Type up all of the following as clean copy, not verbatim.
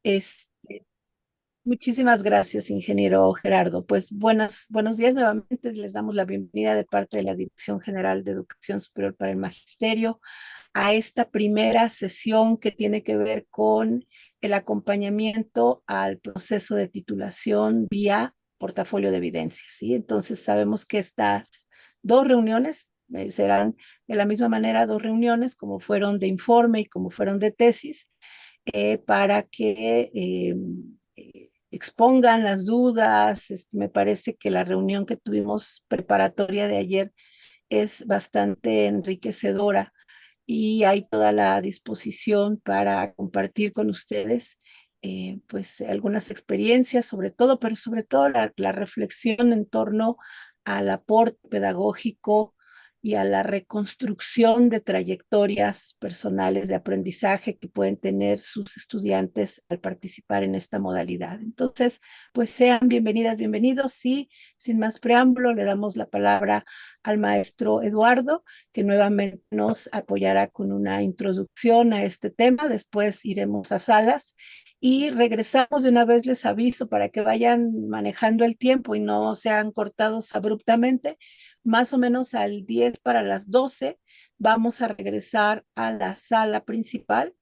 Este, Muchísimas gracias, ingeniero Gerardo. Pues buenos días nuevamente. Les damos la bienvenida de parte de la Dirección General de Educación Superior para el Magisterio a esta primera sesión que tiene que ver con el acompañamiento al proceso de titulación vía portafolio de evidencias, ¿sí? Entonces sabemos que estas dos reuniones serán de la misma manera dos reuniones como fueron de informe y como fueron de tesis para que expongan las dudas. Me parece que la reunión que tuvimos preparatoria de ayer es bastante enriquecedora y hay toda la disposición para compartir con ustedes pues algunas experiencias sobre todo, pero sobre todo la reflexión en torno al aporte pedagógico y a la reconstrucción de trayectorias personales de aprendizaje que pueden tener sus estudiantes al participar en esta modalidad. Entonces, pues sean bienvenidas, bienvenidos y sin más preámbulo le damos la palabra al maestro Eduardo, que nuevamente nos apoyará con una introducción a este tema. Después iremos a salas y regresamos de una vez, les aviso, para que vayan manejando el tiempo y no sean cortados abruptamente. Más o menos al 10 para las 12 vamos a regresar a la sala principal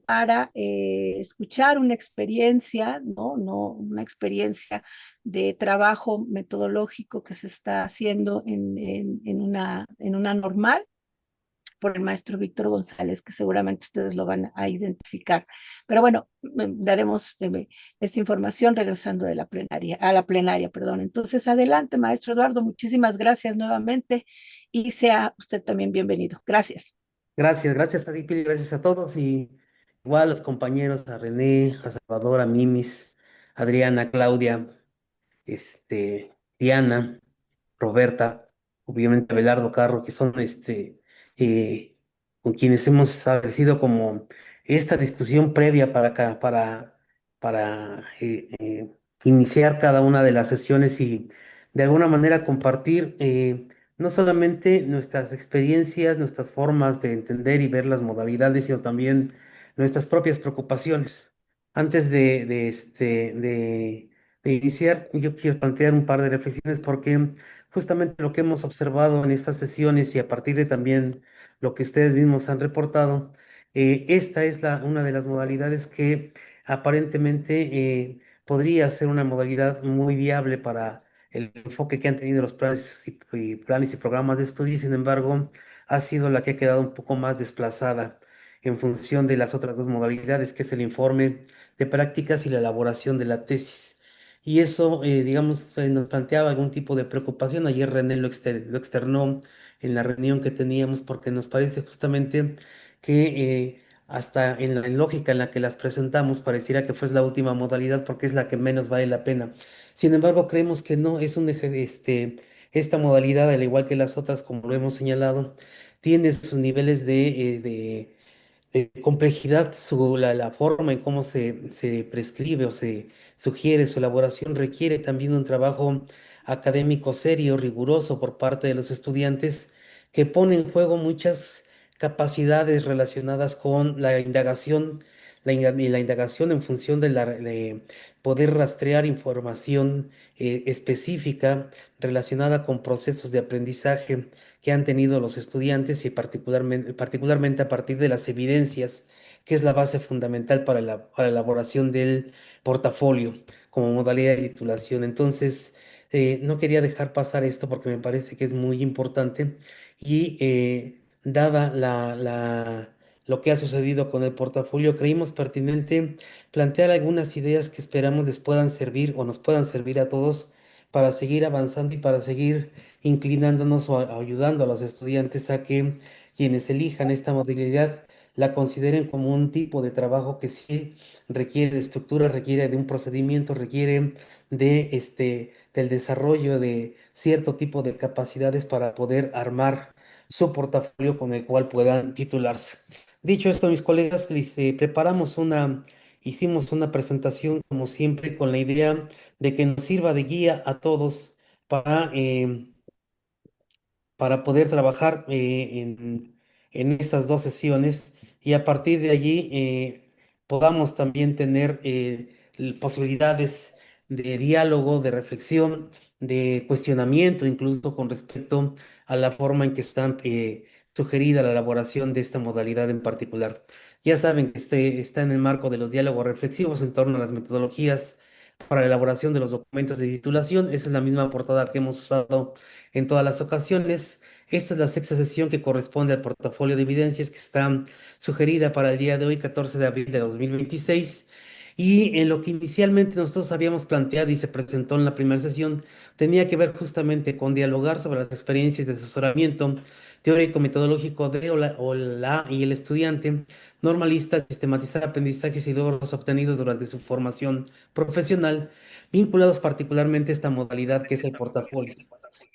para escuchar una experiencia, ¿no? Una experiencia de trabajo metodológico que se está haciendo en una normal por el maestro Víctor González, que seguramente ustedes lo van a identificar. Pero bueno, daremos esta información regresando de la plenaria, a la plenaria, perdón. Entonces, adelante, maestro Eduardo, muchísimas gracias nuevamente y sea usted también bienvenido. Gracias. Gracias a ti, Pili, gracias a todos y igual a los compañeros, a René, a Salvador, a Mimis, Adriana, Claudia, Diana, Roberta, obviamente Abelardo Carro, que son eh, con quienes hemos establecido como esta discusión previa para iniciar cada una de las sesiones y de alguna manera compartir no solamente nuestras experiencias, nuestras formas de entender y ver las modalidades, sino también nuestras propias preocupaciones. Antes de iniciar, yo quiero plantear un par de reflexiones porque justamente lo que hemos observado en estas sesiones y a partir de también lo que ustedes mismos han reportado, esta es una de las modalidades que aparentemente podría ser una modalidad muy viable para el enfoque que han tenido los planes y programas de estudio. Sin embargo, ha sido la que ha quedado un poco más desplazada en función de las otras dos modalidades, que es el informe de prácticas y la elaboración de la tesis. Y eso, digamos, nos planteaba algún tipo de preocupación. Ayer René lo externó en la reunión que teníamos porque nos parece justamente que hasta en la lógica en la que las presentamos pareciera que fue la última modalidad porque es la que menos vale la pena. Sin embargo, creemos que no, esta modalidad, al igual que las otras, como lo hemos señalado, tiene sus niveles de complejidad, la forma en cómo se prescribe o se sugiere su elaboración requiere también un trabajo académico serio, riguroso por parte de los estudiantes, que pone en juego muchas capacidades relacionadas con la indagación, y la indagación en función de poder rastrear información específica relacionada con procesos de aprendizaje que han tenido los estudiantes y particularmente a partir de las evidencias, que es la base fundamental para la elaboración del portafolio como modalidad de titulación. Entonces, no quería dejar pasar esto porque me parece que es muy importante y dada lo que ha sucedido con el portafolio, creímos pertinente plantear algunas ideas que esperamos les puedan servir o nos puedan servir a todos para seguir avanzando y para seguir inclinándonos o ayudando a los estudiantes a que quienes elijan esta modalidad la consideren como un tipo de trabajo que sí requiere de estructura, requiere de un procedimiento, requiere del desarrollo de cierto tipo de capacidades para poder armar su portafolio con el cual puedan titularse. Dicho esto, mis colegas, hicimos una presentación como siempre con la idea de que nos sirva de guía a todos para, eh, para poder trabajar en estas dos sesiones y a partir de allí podamos también tener posibilidades de diálogo, de reflexión, de cuestionamiento, incluso con respecto a la forma en que está sugerida la elaboración de esta modalidad en particular. Ya saben que este está en el marco de los diálogos reflexivos en torno a las metodologías para la elaboración de los documentos de titulación. Esa es la misma portada que hemos usado en todas las ocasiones. Esta es la sexta sesión que corresponde al portafolio de evidencias que está sugerida para el día de hoy, 14 de abril de 2026. Y en lo que inicialmente nosotros habíamos planteado y se presentó en la primera sesión, tenía que ver justamente con dialogar sobre las experiencias de asesoramiento teórico-metodológico de la y el estudiante normalista, sistematizar aprendizajes y logros obtenidos durante su formación profesional, vinculados particularmente a esta modalidad que es el portafolio.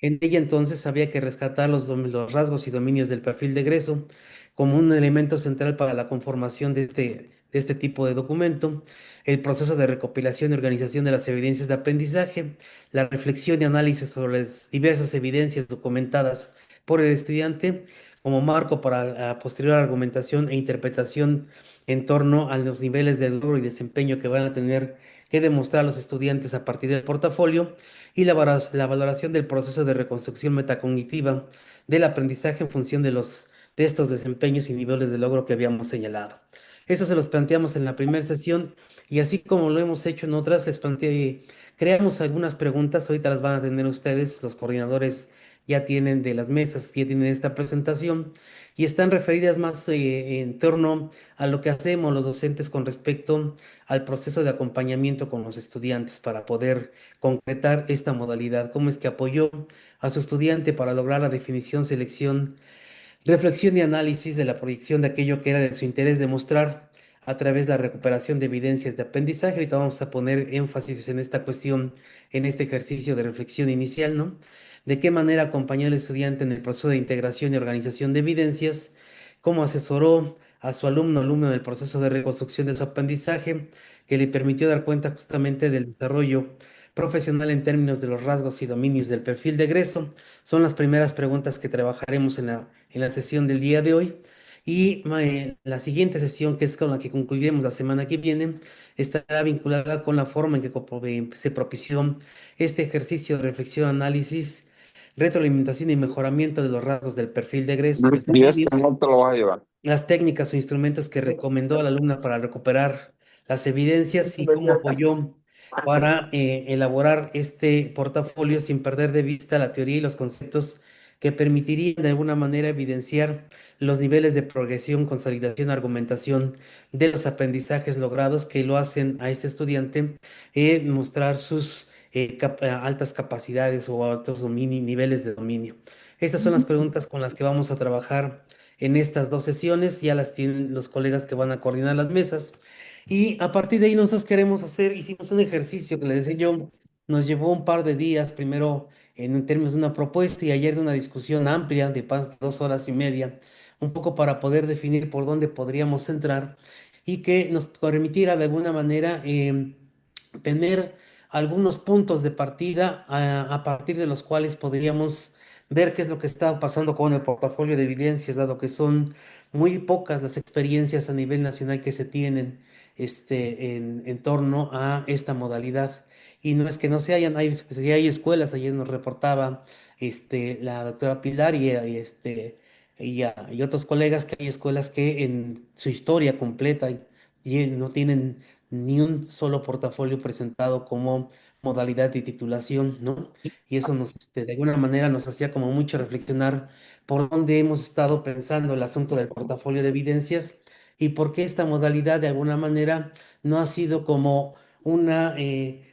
En ella entonces había que rescatar los rasgos y dominios del perfil de egreso como un elemento central para la conformación de este tipo de documento, el proceso de recopilación y organización de las evidencias de aprendizaje, la reflexión y análisis sobre las diversas evidencias documentadas por el estudiante como marco para la posterior argumentación e interpretación en torno a los niveles de logro y desempeño que van a tener que demostrar los estudiantes a partir del portafolio y la valoración del proceso de reconstrucción metacognitiva del aprendizaje en función de estos desempeños y niveles de logro que habíamos señalado. Eso se los planteamos en la primera sesión y así como lo hemos hecho en otras, creamos algunas preguntas, ahorita las van a tener ustedes, los coordinadores ya tienen de las mesas, ya tienen esta presentación y están referidas más en torno a lo que hacemos los docentes con respecto al proceso de acompañamiento con los estudiantes para poder concretar esta modalidad, cómo es que apoyó a su estudiante para lograr la definición, selección, reflexión y análisis de la proyección de aquello que era de su interés demostrar a través de la recuperación de evidencias de aprendizaje. Ahorita vamos a poner énfasis en esta cuestión, en este ejercicio de reflexión inicial, ¿no? De qué manera acompañó al estudiante en el proceso de integración y organización de evidencias, cómo asesoró a su alumno en el proceso de reconstrucción de su aprendizaje, que le permitió dar cuenta justamente del desarrollo profesional en términos de los rasgos y dominios del perfil de egreso. Son las primeras preguntas que trabajaremos en la sesión del día de hoy. Y la siguiente sesión, que es con la que concluiremos la semana que viene, estará vinculada con la forma en que se propició este ejercicio de reflexión, análisis, retroalimentación y mejoramiento de los rasgos del perfil de egreso y los Y esto dominios, no te lo vas a llevar. las técnicas o instrumentos que recomendó a la alumna para recuperar las evidencias y cómo apoyó para elaborar este portafolio sin perder de vista la teoría y los conceptos que permitirían de alguna manera evidenciar los niveles de progresión, consolidación, argumentación de los aprendizajes logrados que lo hacen a este estudiante mostrar sus altas capacidades o altos niveles de dominio. Estas son las preguntas con las que vamos a trabajar en estas dos sesiones, ya las tienen los colegas que van a coordinar las mesas. Y a partir de ahí nosotros queremos hicimos un ejercicio que les decía yo, nos llevó un par de días, primero en términos de una propuesta y ayer de una discusión amplia de más de 2 horas y media, un poco para poder definir por dónde podríamos entrar y que nos permitiera de alguna manera tener algunos puntos de partida a partir de los cuales podríamos ver qué es lo que está pasando con el portafolio de evidencias, dado que son muy pocas las experiencias a nivel nacional que se tienen en torno a esta modalidad. Y no es que no se hayan, sí hay escuelas, ayer nos reportaba la doctora Pilar y otros colegas que hay escuelas que en su historia completa y no tienen ni un solo portafolio presentado como modalidad de titulación, ¿no? Y eso de alguna manera nos hacía como mucho reflexionar por dónde hemos estado pensando el asunto del portafolio de evidencias y por qué esta modalidad de alguna manera no ha sido como una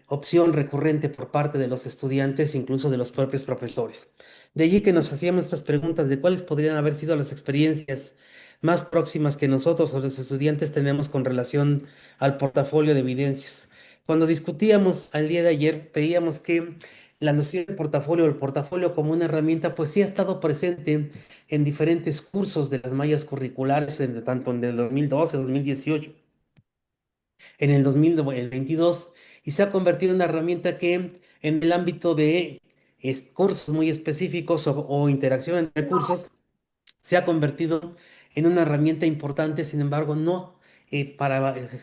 opción recurrente por parte de los estudiantes, incluso de los propios profesores. De allí que nos hacíamos estas preguntas de cuáles podrían haber sido las experiencias más próximas que nosotros o los estudiantes tenemos con relación al portafolio de evidencias. Cuando discutíamos al día de ayer, veíamos que la noción de portafolio, el portafolio como una herramienta, pues sí ha estado presente en diferentes cursos de las mallas curriculares, tanto en el 2012, 2018, en el 2022, y se ha convertido en una herramienta que en el ámbito de cursos muy específicos o interacción entre cursos, se ha convertido en una herramienta importante, sin embargo, no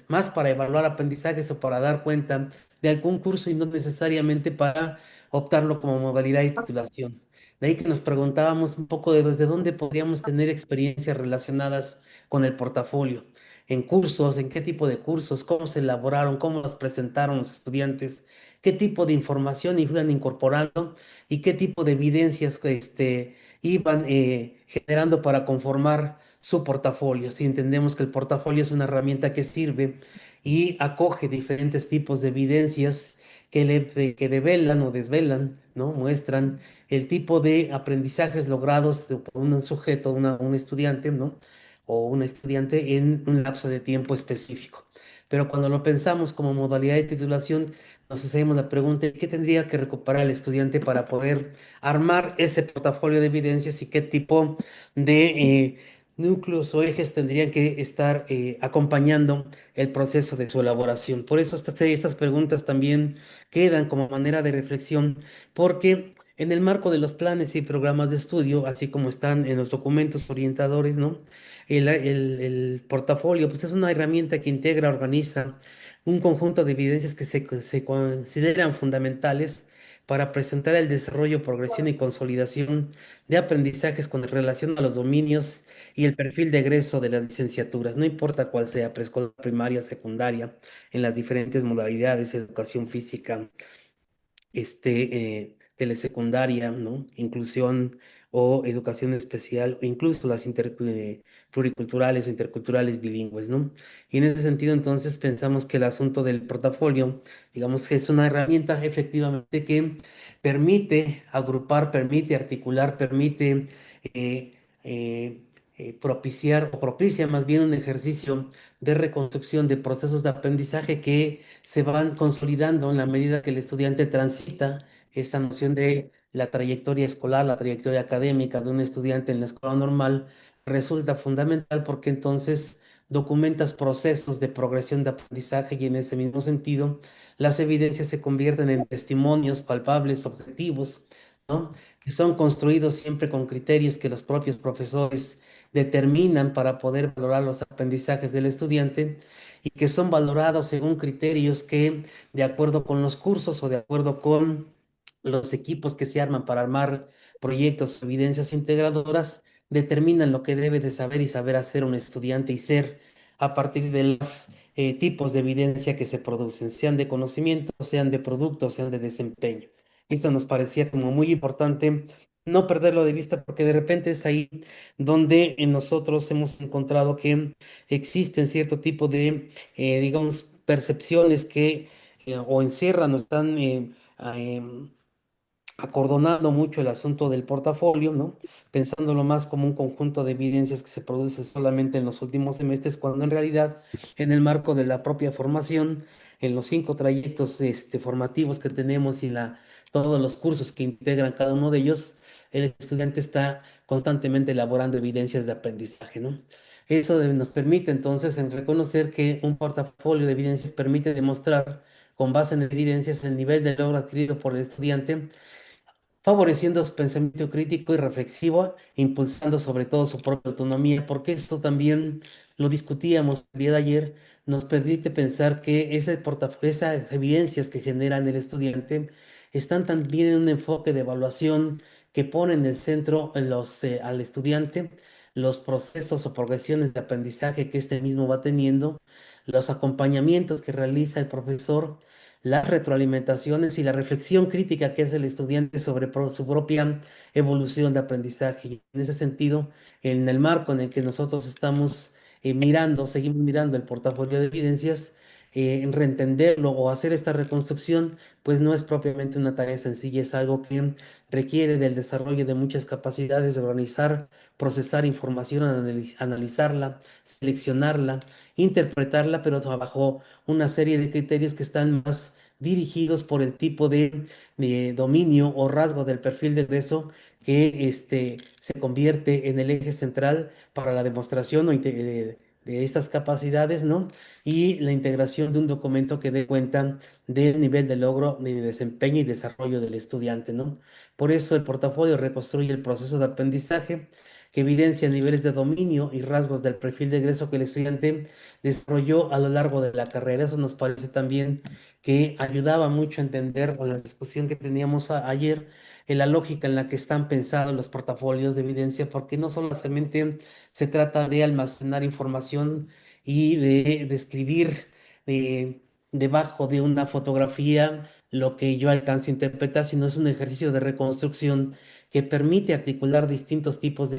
más para evaluar aprendizajes o para dar cuenta de algún curso y no necesariamente para optarlo como modalidad de titulación. De ahí que nos preguntábamos un poco de desde dónde podríamos tener experiencias relacionadas con el portafolio, en cursos, en qué tipo de cursos, cómo se elaboraron, cómo los presentaron los estudiantes, qué tipo de información iban incorporando y qué tipo de evidencias iban generando para conformar su portafolio. Si entendemos que el portafolio es una herramienta que sirve y acoge diferentes tipos de evidencias que develan o desvelan, ¿no? Muestran el tipo de aprendizajes logrados por un sujeto, un estudiante, ¿no? O una estudiante en un lapso de tiempo específico. Pero cuando lo pensamos como modalidad de titulación, nos hacemos la pregunta, ¿qué tendría que recuperar el estudiante para poder armar ese portafolio de evidencias y qué tipo de núcleos o ejes tendrían que estar acompañando el proceso de su elaboración? Por eso estas preguntas también quedan como manera de reflexión, porque en el marco de los planes y programas de estudio, así como están en los documentos orientadores, ¿no? El portafolio, pues es una herramienta que integra, organiza un conjunto de evidencias que se consideran fundamentales para presentar el desarrollo, progresión y consolidación de aprendizajes con relación a los dominios y el perfil de egreso de las licenciaturas, no importa cuál sea, preescolar, primaria, secundaria, en las diferentes modalidades, educación física, telesecundaria, ¿no? Inclusión o educación especial, o incluso las pluriculturales o interculturales bilingües, ¿no? Y en ese sentido, entonces, pensamos que el asunto del portafolio, digamos que es una herramienta efectivamente que permite agrupar, permite articular, permite eh, eh, propiciar o propicia más bien un ejercicio de reconstrucción de procesos de aprendizaje que se van consolidando en la medida que el estudiante transita esta noción de la trayectoria escolar, la trayectoria académica de un estudiante en la escuela normal, resulta fundamental porque entonces documentas procesos de progresión de aprendizaje y en ese mismo sentido las evidencias se convierten en testimonios palpables, objetivos, ¿no? Que son construidos siempre con criterios que los propios profesores determinan para poder valorar los aprendizajes del estudiante y que son valorados según criterios que, de acuerdo con los cursos o de acuerdo con los equipos que se arman para armar proyectos, evidencias integradoras, determinan lo que debe de saber y saber hacer un estudiante y ser a partir de los tipos de evidencia que se producen, sean de conocimiento, sean de producto, sean de desempeño. Esto nos parecía como muy importante no perderlo de vista porque de repente es ahí donde en nosotros hemos encontrado que existen cierto tipo de, digamos, percepciones que o encierran o están acordonando mucho el asunto del portafolio, ¿no? Pensándolo más como un conjunto de evidencias que se produce solamente en los últimos semestres, cuando en realidad en el marco de la propia formación, en los 5 trayectos formativos que tenemos y todos los cursos que integran cada uno de ellos, el estudiante está constantemente elaborando evidencias de aprendizaje, ¿no? Eso nos permite entonces en reconocer que un portafolio de evidencias permite demostrar con base en evidencias el nivel de logro adquirido por el estudiante, favoreciendo su pensamiento crítico y reflexivo, impulsando sobre todo su propia autonomía, porque esto también lo discutíamos el día de ayer, nos permite pensar que esas evidencias que generan el estudiante están también en un enfoque de evaluación que pone en el centro al estudiante los procesos o progresiones de aprendizaje que este mismo va teniendo, los acompañamientos que realiza el profesor, las retroalimentaciones y la reflexión crítica que hace el estudiante sobre su propia evolución de aprendizaje. Y en ese sentido, en el marco en el que nosotros estamos seguimos mirando el portafolio de evidencias, en reentenderlo o hacer esta reconstrucción, pues no es propiamente una tarea sencilla, es algo que requiere del desarrollo de muchas capacidades de organizar, procesar información, analizarla, seleccionarla, interpretarla, pero bajo una serie de criterios que están más dirigidos por el tipo de dominio o rasgo del perfil de egreso que se convierte en el eje central para la demostración de estas capacidades, ¿no? Y la integración de un documento que dé cuenta del nivel de logro, de desempeño y desarrollo del estudiante, ¿no? Por eso el portafolio reconstruye el proceso de aprendizaje que evidencia niveles de dominio y rasgos del perfil de egreso que el estudiante desarrolló a lo largo de la carrera. Eso nos parece también que ayudaba mucho a entender con la discusión que teníamos ayer en la lógica en la que están pensados los portafolios de evidencia, porque no solamente se trata de almacenar información y de describir debajo de una fotografía lo que yo alcanzo a interpretar, sino es un ejercicio de reconstrucción que permite articular distintos tipos de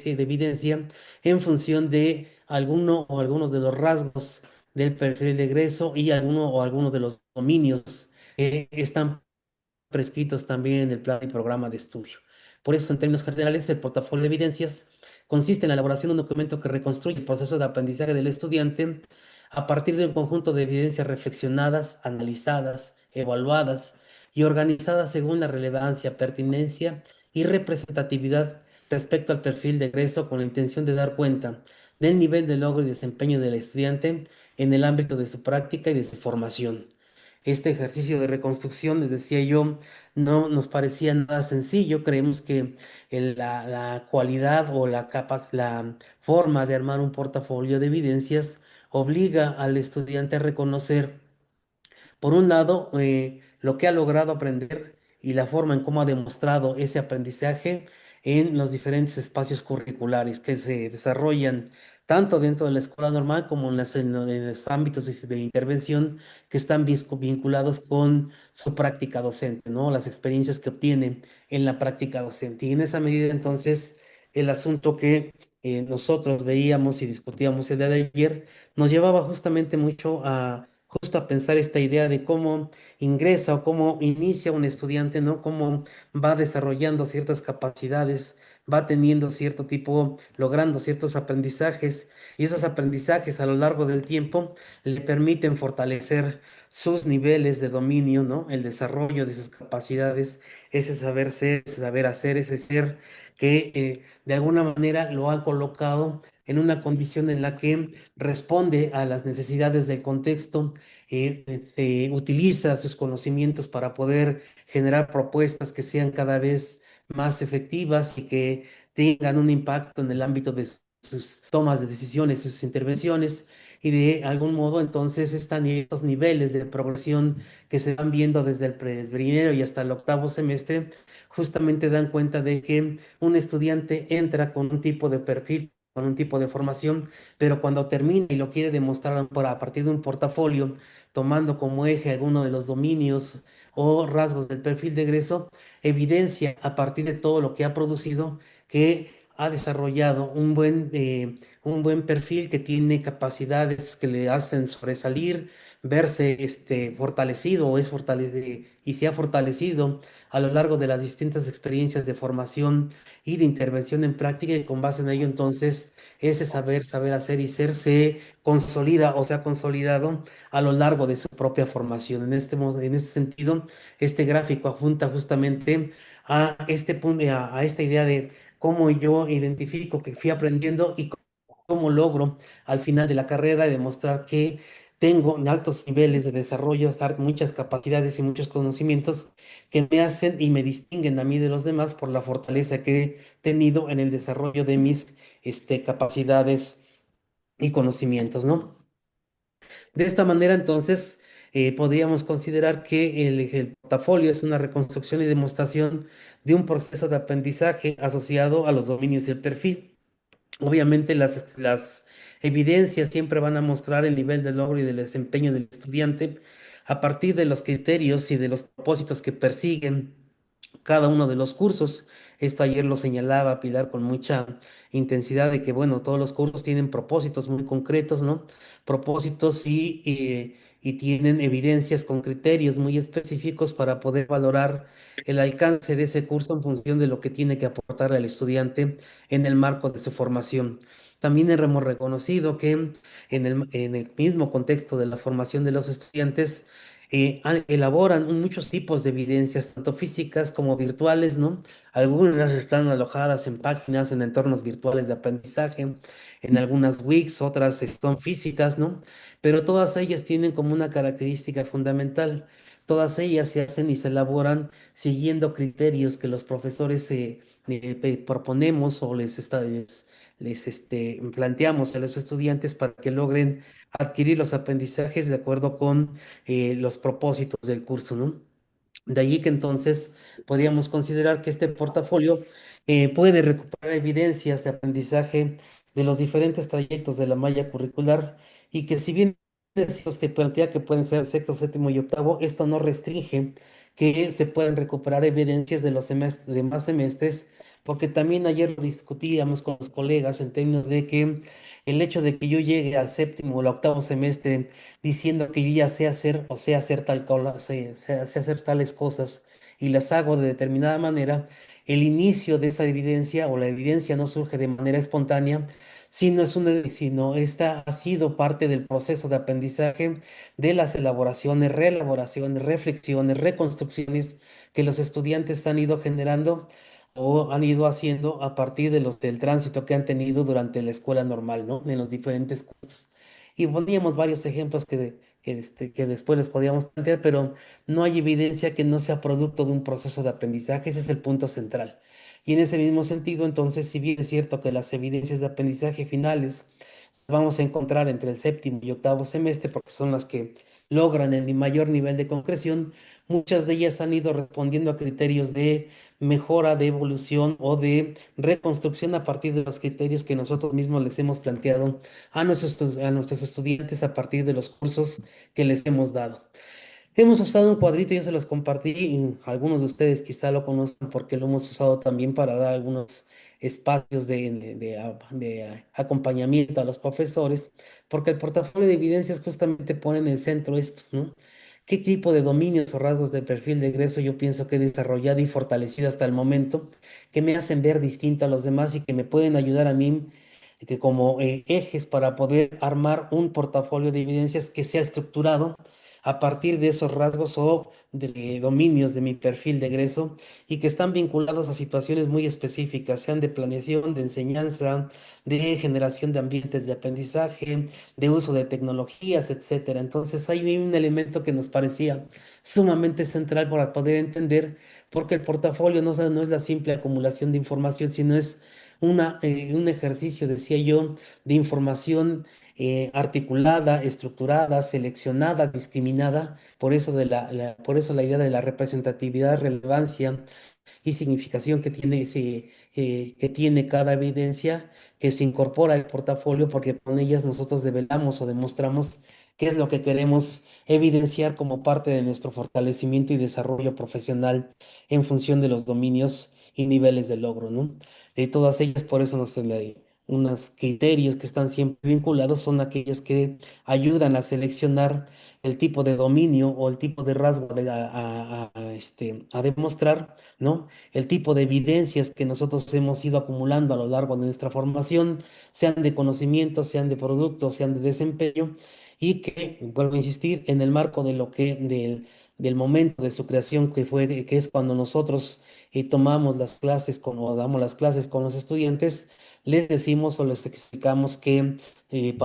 evidencia en función de alguno o algunos de los rasgos del perfil de egreso y alguno o algunos de los dominios que están prescritos también en el plan y programa de estudio. Por eso, en términos generales, el portafolio de evidencias consiste en la elaboración de un documento que reconstruye el proceso de aprendizaje del estudiante a partir de un conjunto de evidencias reflexionadas, analizadas, evaluadas y organizadas según la relevancia, pertinencia y representatividad respecto al perfil de egreso con la intención de dar cuenta del nivel de logro y desempeño del estudiante en el ámbito de su práctica y de su formación. Este ejercicio de reconstrucción, les decía yo, no nos parecía nada sencillo. Creemos que la cualidad o la forma de armar un portafolio de evidencias obliga al estudiante a reconocer por un lado, lo que ha logrado aprender y la forma en cómo ha demostrado ese aprendizaje en los diferentes espacios curriculares que se desarrollan tanto dentro de la escuela normal como en los ámbitos de intervención que están vinculados con su práctica docente, ¿no? Las experiencias que obtienen en la práctica docente. Y en esa medida, entonces, el asunto que nosotros veíamos y discutíamos el día de ayer nos llevaba justamente mucho a justo a pensar esta idea de cómo ingresa o cómo inicia un estudiante, ¿no? Cómo va desarrollando ciertas capacidades, va teniendo cierto tipo, logrando ciertos aprendizajes, y esos aprendizajes a lo largo del tiempo le permiten fortalecer sus niveles de dominio, ¿no? El desarrollo de sus capacidades, ese saber ser, ese saber hacer, ese ser que de alguna manera lo ha colocado en una condición en la que responde a las necesidades del contexto, utiliza sus conocimientos para poder generar propuestas que sean cada vez más efectivas y que tengan un impacto en el ámbito de sus tomas de decisiones, sus intervenciones, y de algún modo entonces estos niveles de progresión que se van viendo desde el primero y hasta el octavo semestre, justamente dan cuenta de que un estudiante entra con un tipo de perfil, con un tipo de formación, pero cuando termina y lo quiere demostrar a partir de un portafolio, tomando como eje alguno de los dominios o rasgos del perfil de egreso, evidencia a partir de todo lo que ha producido que ha desarrollado un buen perfil que tiene capacidades que le hacen sobresalir, verse fortalecido o es fortalecido y se ha fortalecido a lo largo de las distintas experiencias de formación y de intervención en práctica, y con base en ello entonces ese saber hacer y ser se consolida o se ha consolidado a lo largo de su propia formación. En este sentido, este gráfico apunta justamente a este punto, a esta idea de cómo yo identifico que fui aprendiendo y cómo logro al final de la carrera demostrar que tengo altos niveles de desarrollo, muchas capacidades y muchos conocimientos que me hacen y me distinguen a mí de los demás por la fortaleza que he tenido en el desarrollo de mis capacidades y conocimientos, ¿no? De esta manera, entonces, podríamos considerar que el portafolio es una reconstrucción y demostración de un proceso de aprendizaje asociado a los dominios y el perfil. Obviamente, las evidencias siempre van a mostrar el nivel de logro y del desempeño del estudiante a partir de los criterios y de los propósitos que persiguen cada uno de los cursos. Esto ayer lo señalaba Pilar con mucha intensidad de que, bueno, todos los cursos tienen propósitos muy concretos, ¿no? Propósitos y tienen evidencias con criterios muy específicos para poder valorar el alcance de ese curso en función de lo que tiene que aportar al estudiante en el marco de su formación. También hemos reconocido que en el mismo contexto de la formación de los estudiantes, elaboran muchos tipos de evidencias, tanto físicas como virtuales, ¿no? Algunas están alojadas en páginas, en entornos virtuales de aprendizaje, en algunas Wix, otras son físicas, ¿no? Pero todas ellas tienen como una característica fundamental. Todas ellas se hacen y se elaboran siguiendo criterios que los profesores proponemos o planteamos a los estudiantes para que logren adquirir los aprendizajes de acuerdo con los propósitos del curso, ¿no? De allí que entonces podríamos considerar que este portafolio puede recuperar evidencias de aprendizaje de los diferentes trayectos de la malla curricular y que si bien se te plantea que pueden ser sexto, séptimo y octavo, esto no restringe que se pueden recuperar evidencias de los demás semestres, porque también ayer lo discutíamos con los colegas en términos de que el hecho de que yo llegue al séptimo o al octavo semestre diciendo que yo ya sé hacer o sé hacer sé hacer tales cosas y las hago de determinada manera, el inicio de esa evidencia o la evidencia no surge de manera espontánea, sino esta ha sido parte del proceso de aprendizaje de las elaboraciones, reelaboraciones, reflexiones, reconstrucciones que los estudiantes han ido generando o han ido haciendo a partir del tránsito que han tenido durante la escuela normal, ¿no? En los diferentes cursos. Y poníamos varios ejemplos que después les podíamos plantear, pero no hay evidencia que no sea producto de un proceso de aprendizaje, ese es el punto central. Y en ese mismo sentido, entonces, si bien es cierto que las evidencias de aprendizaje finales vamos a encontrar entre el séptimo y octavo semestre, porque son las que logran el mayor nivel de concreción, muchas de ellas han ido respondiendo a criterios de mejora, de evolución o de reconstrucción a partir de los criterios que nosotros mismos les hemos planteado a nuestros estudiantes a partir de los cursos que les hemos dado. Hemos usado un cuadrito, yo se los compartí, y algunos de ustedes quizá lo conozcan porque lo hemos usado también para dar algunos espacios de acompañamiento a los profesores, porque el portafolio de evidencias justamente pone en el centro esto, ¿no? ¿Qué tipo de dominios o rasgos de perfil de egreso yo pienso que he desarrollado y fortalecido hasta el momento, que me hacen ver distinto a los demás y que me pueden ayudar a mí que como ejes para poder armar un portafolio de evidencias que sea estructurado a partir de esos rasgos o de dominios de mi perfil de egreso y que están vinculados a situaciones muy específicas, sean de planeación, de enseñanza, de generación de ambientes de aprendizaje, de uso de tecnologías, etcétera. Entonces hay un elemento que nos parecía sumamente central para poder entender, porque el portafolio no es la simple acumulación de información, sino es un ejercicio, decía yo, de información articulada, estructurada, seleccionada, discriminada. Por eso, por eso la idea de la representatividad, relevancia y significación que tiene cada evidencia que se incorpora al portafolio, porque con ellas nosotros develamos o demostramos qué es lo que queremos evidenciar como parte de nuestro fortalecimiento y desarrollo profesional en función de los dominios y niveles de logro, ¿no? De todas ellas, por eso unos criterios que están siempre vinculados son aquellos que ayudan a seleccionar el tipo de dominio o el tipo de rasgo a demostrar, ¿no? El tipo de evidencias que nosotros hemos ido acumulando a lo largo de nuestra formación, sean de conocimiento, sean de producto, sean de desempeño, y que, vuelvo a insistir, en el marco del momento de su creación, que es cuando nosotros tomamos las clases o damos las clases con los estudiantes, les decimos o les explicamos que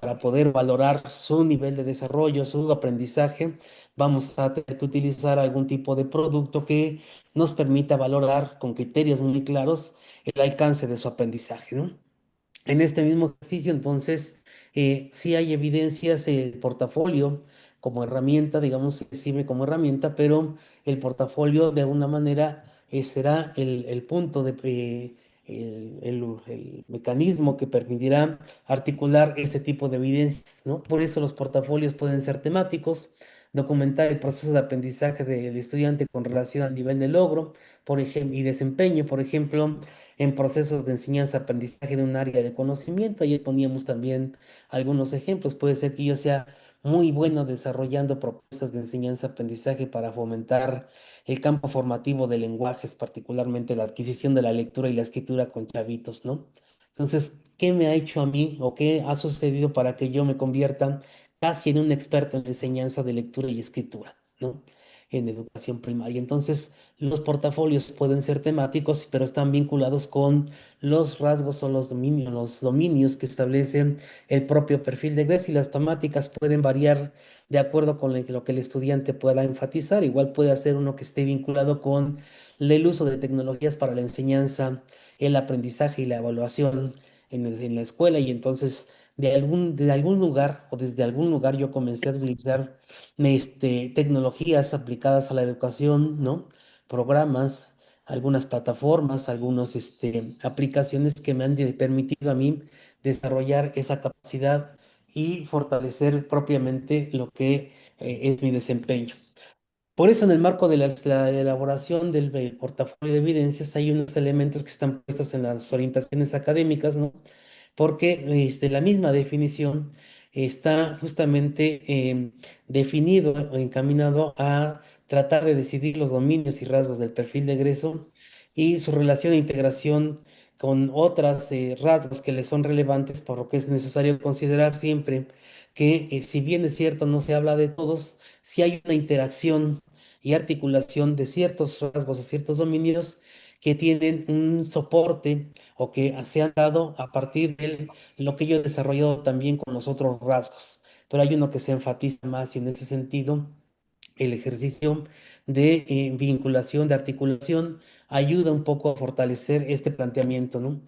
para poder valorar su nivel de desarrollo, su aprendizaje, vamos a tener que utilizar algún tipo de producto que nos permita valorar con criterios muy claros el alcance de su aprendizaje, ¿no? En este mismo ejercicio, entonces, sí hay evidencias, el portafolio como herramienta, digamos, sirve como herramienta, pero el portafolio de alguna manera será el punto el mecanismo que permitirá articular ese tipo de evidencias, ¿no? Por eso los portafolios pueden ser temáticos, documentar el proceso de aprendizaje del estudiante con relación al nivel de logro, por ejemplo, y desempeño, por ejemplo en procesos de enseñanza-aprendizaje de un área de conocimiento. Ayer poníamos también algunos ejemplos. Puede ser que yo sea muy bueno desarrollando propuestas de enseñanza-aprendizaje para fomentar el campo formativo de lenguajes, particularmente la adquisición de la lectura y la escritura con chavitos, ¿no? Entonces, ¿qué me ha hecho a mí o qué ha sucedido para que yo me convierta casi en un experto en la enseñanza de lectura y escritura? ¿no? En educación primaria. Entonces, los portafolios pueden ser temáticos, pero están vinculados con los rasgos o los dominios que establece el propio perfil de egreso, y las temáticas pueden variar de acuerdo con lo que el estudiante pueda enfatizar. Igual puede hacer uno que esté vinculado con el uso de tecnologías para la enseñanza, el aprendizaje y la evaluación en la escuela, y entonces de algún lugar o desde algún lugar yo comencé a utilizar tecnologías aplicadas a la educación, ¿no? Programas, algunas plataformas, algunas aplicaciones que me han permitido a mí desarrollar esa capacidad y fortalecer propiamente lo que es mi desempeño. Por eso, en el marco de la elaboración del portafolio de evidencias, hay unos elementos que están puestos en las orientaciones académicas, ¿no? Porque la misma definición está justamente definido o encaminado a tratar de decidir los dominios y rasgos del perfil de egreso y su relación e integración con otros rasgos que le son relevantes, por lo que es necesario considerar siempre que, si bien es cierto, no se habla de todos, si hay una interacción y articulación de ciertos rasgos o ciertos dominios que tienen un soporte o que se han dado a partir de lo que yo he desarrollado también con los otros rasgos. Pero hay uno que se enfatiza más, y en ese sentido el ejercicio de vinculación, de articulación, ayuda un poco a fortalecer este planteamiento, ¿no?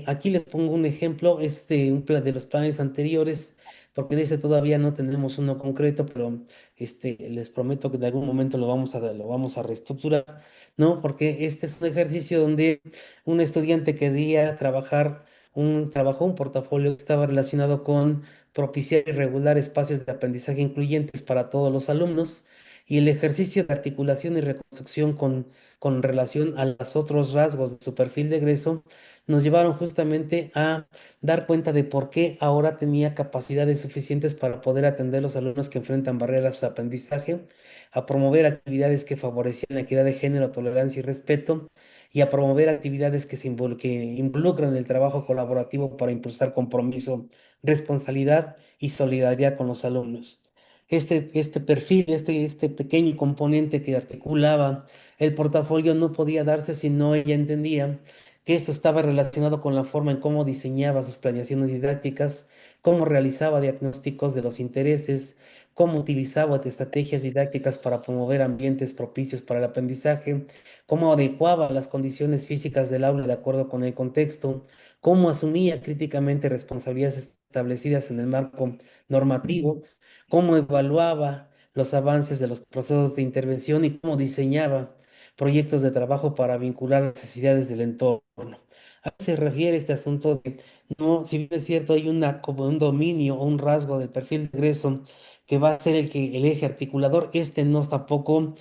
Aquí les pongo un ejemplo, un plan de los planes anteriores, porque de ese todavía no tenemos uno concreto, pero les prometo que en algún momento lo vamos a reestructurar, ¿no? Porque este es un ejercicio donde un estudiante quería trabajó un portafolio que estaba relacionado con propiciar y regular espacios de aprendizaje incluyentes para todos los alumnos, y el ejercicio de articulación y reconstrucción con relación a los otros rasgos de su perfil de egreso nos llevaron justamente a dar cuenta de por qué ahora tenía capacidades suficientes para poder atender a los alumnos que enfrentan barreras de aprendizaje, a promover actividades que favorecían la equidad de género, tolerancia y respeto, y a promover actividades que involucran el trabajo colaborativo para impulsar compromiso, responsabilidad y solidaridad con los alumnos. Este perfil, este pequeño componente que articulaba el portafolio no podía darse si no ella entendía que esto estaba relacionado con la forma en cómo diseñaba sus planeaciones didácticas, cómo realizaba diagnósticos de los intereses, cómo utilizaba estrategias didácticas para promover ambientes propicios para el aprendizaje, cómo adecuaba las condiciones físicas del aula de acuerdo con el contexto, cómo asumía críticamente responsabilidades establecidas en el marco normativo, cómo evaluaba los avances de los procesos de intervención y cómo diseñaba proyectos de trabajo para vincular las necesidades del entorno. ¿A qué se refiere este asunto de, no, si bien es cierto, hay como un dominio o un rasgo del perfil de egreso que va a ser el eje articulador? Este no tampoco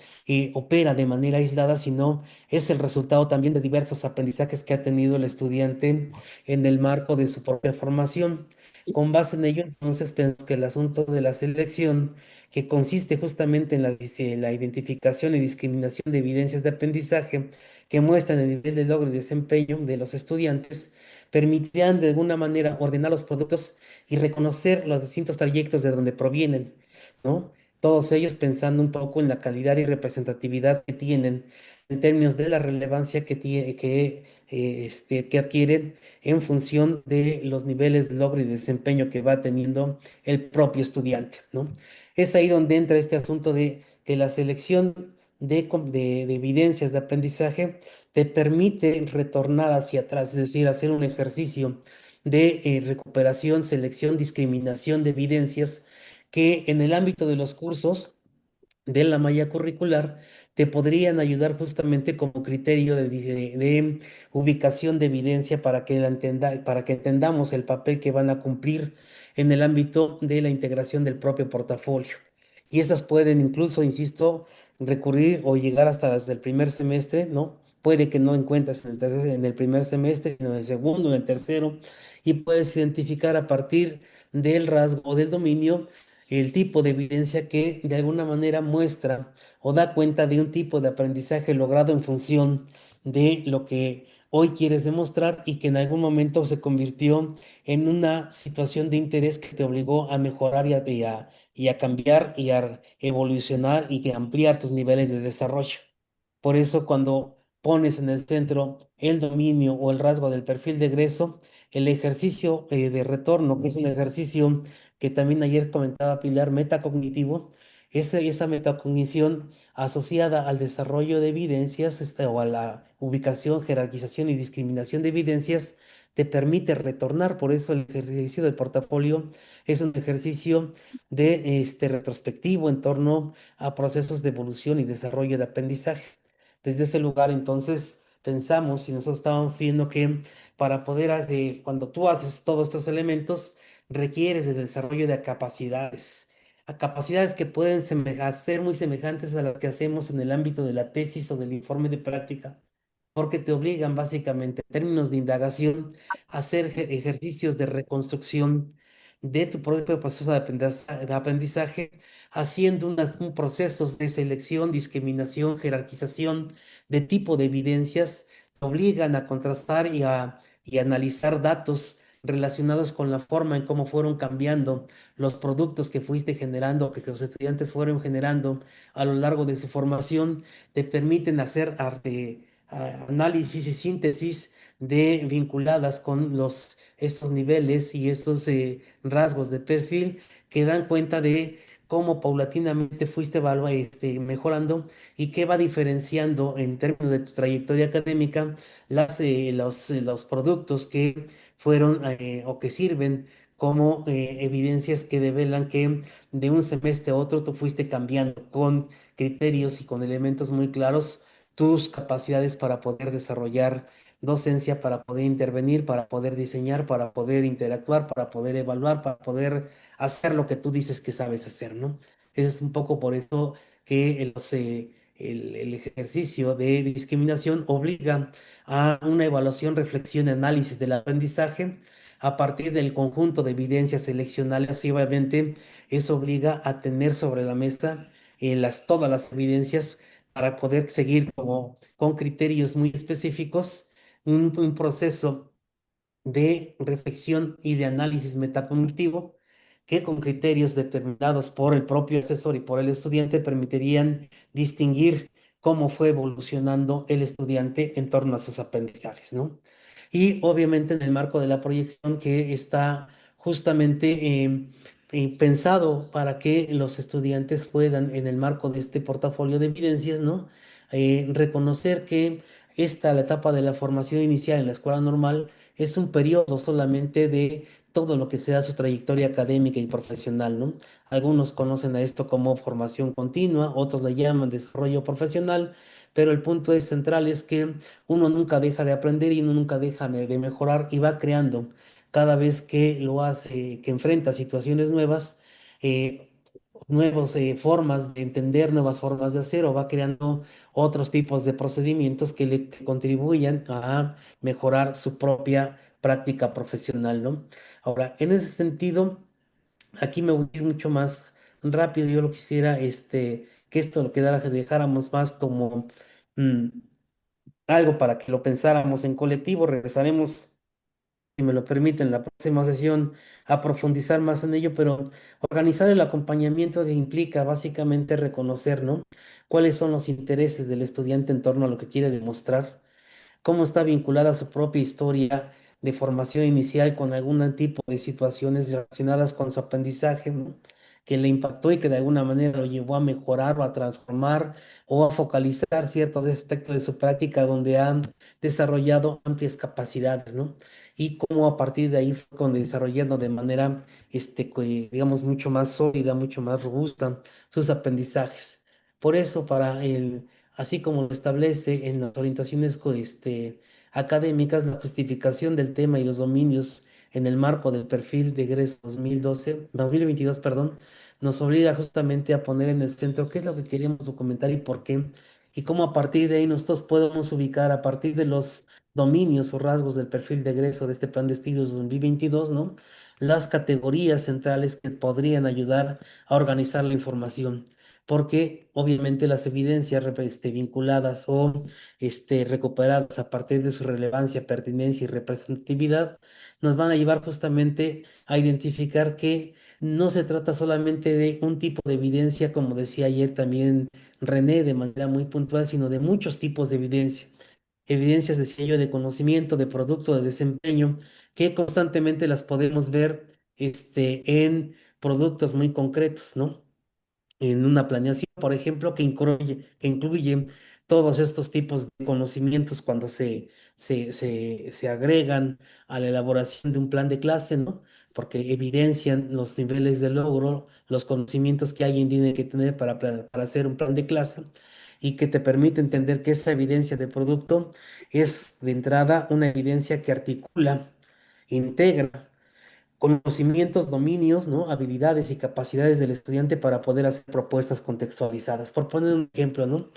opera de manera aislada, sino es el resultado también de diversos aprendizajes que ha tenido el estudiante en el marco de su propia formación. Con base en ello, entonces, pienso que el asunto de la selección, que consiste justamente en la identificación y discriminación de evidencias de aprendizaje que muestran el nivel de logro y desempeño de los estudiantes, permitirán de alguna manera ordenar los productos y reconocer los distintos trayectos de donde provienen, ¿no? Todos ellos pensando un poco en la calidad y representatividad que tienen en términos de la relevancia que adquieren en función de los niveles de logro y desempeño que va teniendo el propio estudiante, ¿no? Es ahí donde entra este asunto de que la selección de evidencias de aprendizaje te permite retornar hacia atrás, es decir, hacer un ejercicio de recuperación, selección, discriminación de evidencias que en el ámbito de los cursos de la malla curricular te podrían ayudar justamente como criterio de ubicación de evidencia para que para que entendamos el papel que van a cumplir en el ámbito de la integración del propio portafolio. Y estas pueden incluso, insisto, recurrir o llegar hasta las del primer semestre, ¿no? Puede que no encuentres en el primer semestre, sino en el segundo, en el tercero, y puedes identificar a partir del rasgo o del dominio el tipo de evidencia que de alguna manera muestra o da cuenta de un tipo de aprendizaje logrado en función de lo que hoy quieres demostrar y que en algún momento se convirtió en una situación de interés que te obligó a mejorar y a cambiar y a evolucionar y que ampliar tus niveles de desarrollo. Por eso cuando pones en el centro el dominio o el rasgo del perfil de egreso, el ejercicio de retorno, que es un ejercicio que también ayer comentaba Pilar, metacognitivo, esa metacognición asociada al desarrollo de evidencias o a la ubicación, jerarquización y discriminación de evidencias, te permite retornar. Por eso el ejercicio del portafolio es un ejercicio de retrospectivo en torno a procesos de evolución y desarrollo de aprendizaje. Desde ese lugar, entonces, pensamos y nosotros estábamos viendo que para poder hacer, cuando tú haces todos estos elementos, requieres el desarrollo de capacidades, a capacidades que pueden ser muy semejantes a las que hacemos en el ámbito de la tesis o del informe de práctica, porque te obligan básicamente, en términos de indagación, a hacer ejercicios de reconstrucción de tu propio proceso de aprendizaje, haciendo procesos de selección, discriminación, jerarquización de tipo de evidencias, te obligan a contrastar y analizar datos relacionados con la forma en cómo fueron cambiando los productos que fuiste generando, que los estudiantes fueron generando a lo largo de su formación, te permiten hacer análisis y síntesis de vinculadas con estos niveles y estos rasgos de perfil que dan cuenta de cómo paulatinamente fuiste mejorando y qué va diferenciando en términos de tu trayectoria académica los productos que fueron o que sirven como evidencias que develan que de un semestre a otro tú fuiste cambiando con criterios y con elementos muy claros tus capacidades para poder desarrollar docencia, para poder intervenir, para poder diseñar, para poder interactuar, para poder evaluar, para poder hacer lo que tú dices que sabes hacer, ¿no? Es un poco por eso que el ejercicio de discriminación obliga a una evaluación, reflexión y análisis del aprendizaje a partir del conjunto de evidencias seleccionadas y obviamente eso obliga a tener sobre la mesa todas las evidencias para poder seguir con criterios muy específicos un proceso de reflexión y de análisis metacognitivo que con criterios determinados por el propio asesor y por el estudiante permitirían distinguir cómo fue evolucionando el estudiante en torno a sus aprendizajes, ¿no? Y obviamente en el marco de la proyección que está justamente pensado para que los estudiantes puedan, en el marco de este portafolio de evidencias, ¿no? Reconocer que la etapa de la formación inicial en la escuela normal, es un periodo solamente de todo lo que sea su trayectoria académica y profesional, ¿no? Algunos conocen a esto como formación continua, otros le llaman desarrollo profesional, pero el punto central es que uno nunca deja de aprender y uno nunca deja de mejorar y va creando cada vez que lo hace, que enfrenta situaciones nuevas, eh, nuevas formas de entender, nuevas formas de hacer o va creando otros tipos de procedimientos que contribuyan a mejorar su propia práctica profesional, ¿no? Ahora, en ese sentido, aquí me voy a ir mucho más rápido. Yo lo quisiera, que esto lo dejáramos más como mm, algo para que lo pensáramos en colectivo. Regresaremos, si me lo permiten, la próxima sesión a profundizar más en ello, pero organizar el acompañamiento implica básicamente reconocer, ¿no? Cuáles son los intereses del estudiante en torno a lo que quiere demostrar, cómo está vinculada su propia historia de formación inicial con algún tipo de situaciones relacionadas con su aprendizaje, ¿no? Que le impactó y que de alguna manera lo llevó a mejorar o a transformar o a focalizar ciertos aspectos de su práctica donde han desarrollado amplias capacidades, ¿no? Y cómo a partir de ahí fue desarrollando de manera, digamos, mucho más sólida, mucho más robusta sus aprendizajes. Por eso, así como lo establece en las orientaciones académicas, la justificación del tema y los dominios en el marco del perfil de egreso 2022, perdón, nos obliga justamente a poner en el centro qué es lo que queremos documentar y por qué, y cómo a partir de ahí nosotros podemos ubicar a partir de los dominios o rasgos del perfil de egreso de este plan de estudios 2022, ¿no? Las categorías centrales que podrían ayudar a organizar la información. porque obviamente las evidencias vinculadas o recuperadas a partir de su relevancia, pertinencia y representatividad nos van a llevar justamente a identificar que no se trata solamente de un tipo de evidencia, como decía ayer también René, de manera muy puntual, sino de muchos tipos de evidencia. Evidencias, decía yo, de conocimiento, de producto, de desempeño, que constantemente las podemos ver en productos muy concretos, ¿no? En una planeación, por ejemplo, que incluye todos estos tipos de conocimientos cuando se agregan a la elaboración de un plan de clase, ¿no? Porque evidencian los niveles de logro, los conocimientos que alguien tiene que tener para hacer un plan de clase y que te permite entender que esa evidencia de producto es de entrada una evidencia que articula, integra conocimientos, dominios, ¿no? Habilidades y capacidades del estudiante para poder hacer propuestas contextualizadas. Por poner un ejemplo, ¿no?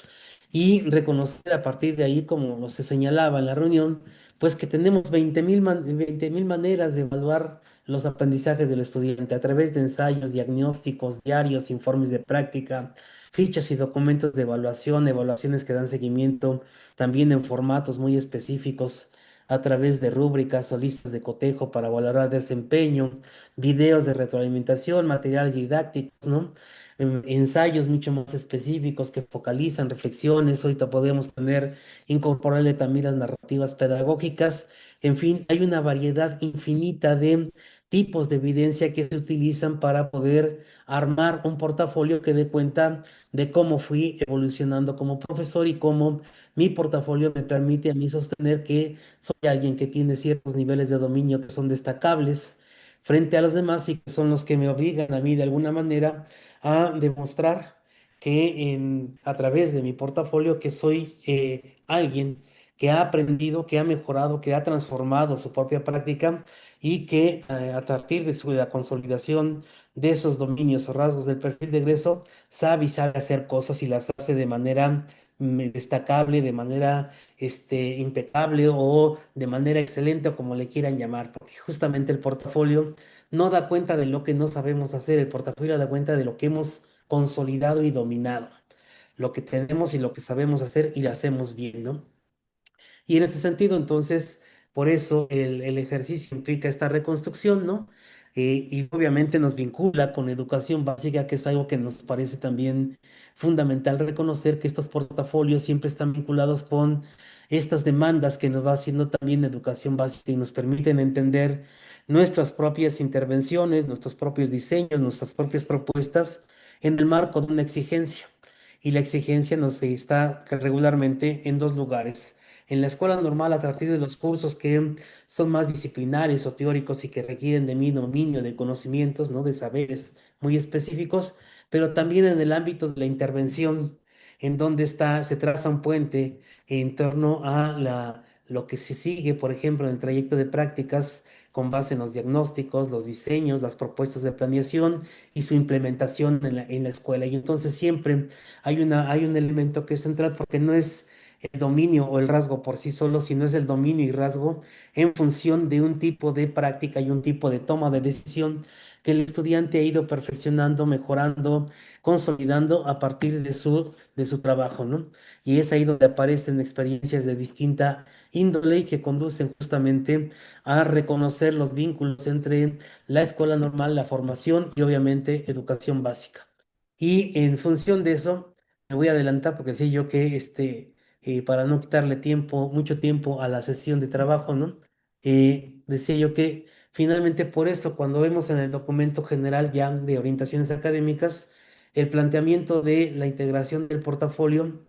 Y reconocer a partir de ahí, como se señalaba en la reunión, pues que tenemos 20.000 maneras de evaluar los aprendizajes del estudiante a través de ensayos, diagnósticos, diarios, informes de práctica, fichas y documentos de evaluación, evaluaciones que dan seguimiento también en formatos muy específicos a través de rúbricas o listas de cotejo para valorar desempeño, videos de retroalimentación, materiales didácticos, ¿no? Ensayos mucho más específicos que focalizan reflexiones. Ahorita podemos incorporarle también las narrativas pedagógicas. En fin, hay una variedad infinita de tipos de evidencia que se utilizan para poder armar un portafolio que dé cuenta de cómo fui evolucionando como profesor y cómo mi portafolio me permite a mí sostener que soy alguien que tiene ciertos niveles de dominio que son destacables frente a los demás y que son los que me obligan a mí de alguna manera a demostrar a través de mi portafolio que soy alguien que ha aprendido, que ha mejorado, que ha transformado su propia práctica y que a partir de la consolidación de esos dominios o rasgos del perfil de egreso, sabe y sabe hacer cosas y las hace de manera destacable, de manera impecable o de manera excelente o como le quieran llamar, porque justamente el portafolio no da cuenta de lo que no sabemos hacer, el portafolio da cuenta de lo que hemos consolidado y dominado, lo que tenemos y lo que sabemos hacer y lo hacemos bien, ¿no? Y en ese sentido, entonces, por eso el ejercicio implica esta reconstrucción, ¿no? Y obviamente nos vincula con educación básica, que es algo que nos parece también fundamental reconocer que estos portafolios siempre están vinculados con estas demandas que nos va haciendo también educación básica y nos permiten entender nuestras propias intervenciones, nuestros propios diseños, nuestras propias propuestas en el marco de una exigencia. Y la exigencia nos está regularmente en dos lugares en la escuela normal a partir de los cursos que son más disciplinarios o teóricos y que requieren de mi dominio de conocimientos, ¿no? De saberes muy específicos, pero también en el ámbito de la intervención, en donde se traza un puente en torno a lo que se sigue, por ejemplo, en el trayecto de prácticas con base en los diagnósticos, los diseños, las propuestas de planeación y su implementación en la escuela. Y entonces siempre hay un elemento que es central porque no es el dominio o el rasgo por sí solo, sino es el dominio y rasgo en función de un tipo de práctica y un tipo de toma de decisión que el estudiante ha ido perfeccionando, mejorando, consolidando a partir de su trabajo, ¿no? Y es ahí donde aparecen experiencias de distinta índole y que conducen justamente a reconocer los vínculos entre la escuela normal, la formación y obviamente educación básica. Y en función de eso, me voy a adelantar porque sé yo que para no quitarle mucho tiempo a la sesión de trabajo, ¿no? Decía yo que finalmente por eso cuando vemos en el documento general ya de orientaciones académicas, el planteamiento de la integración del portafolio,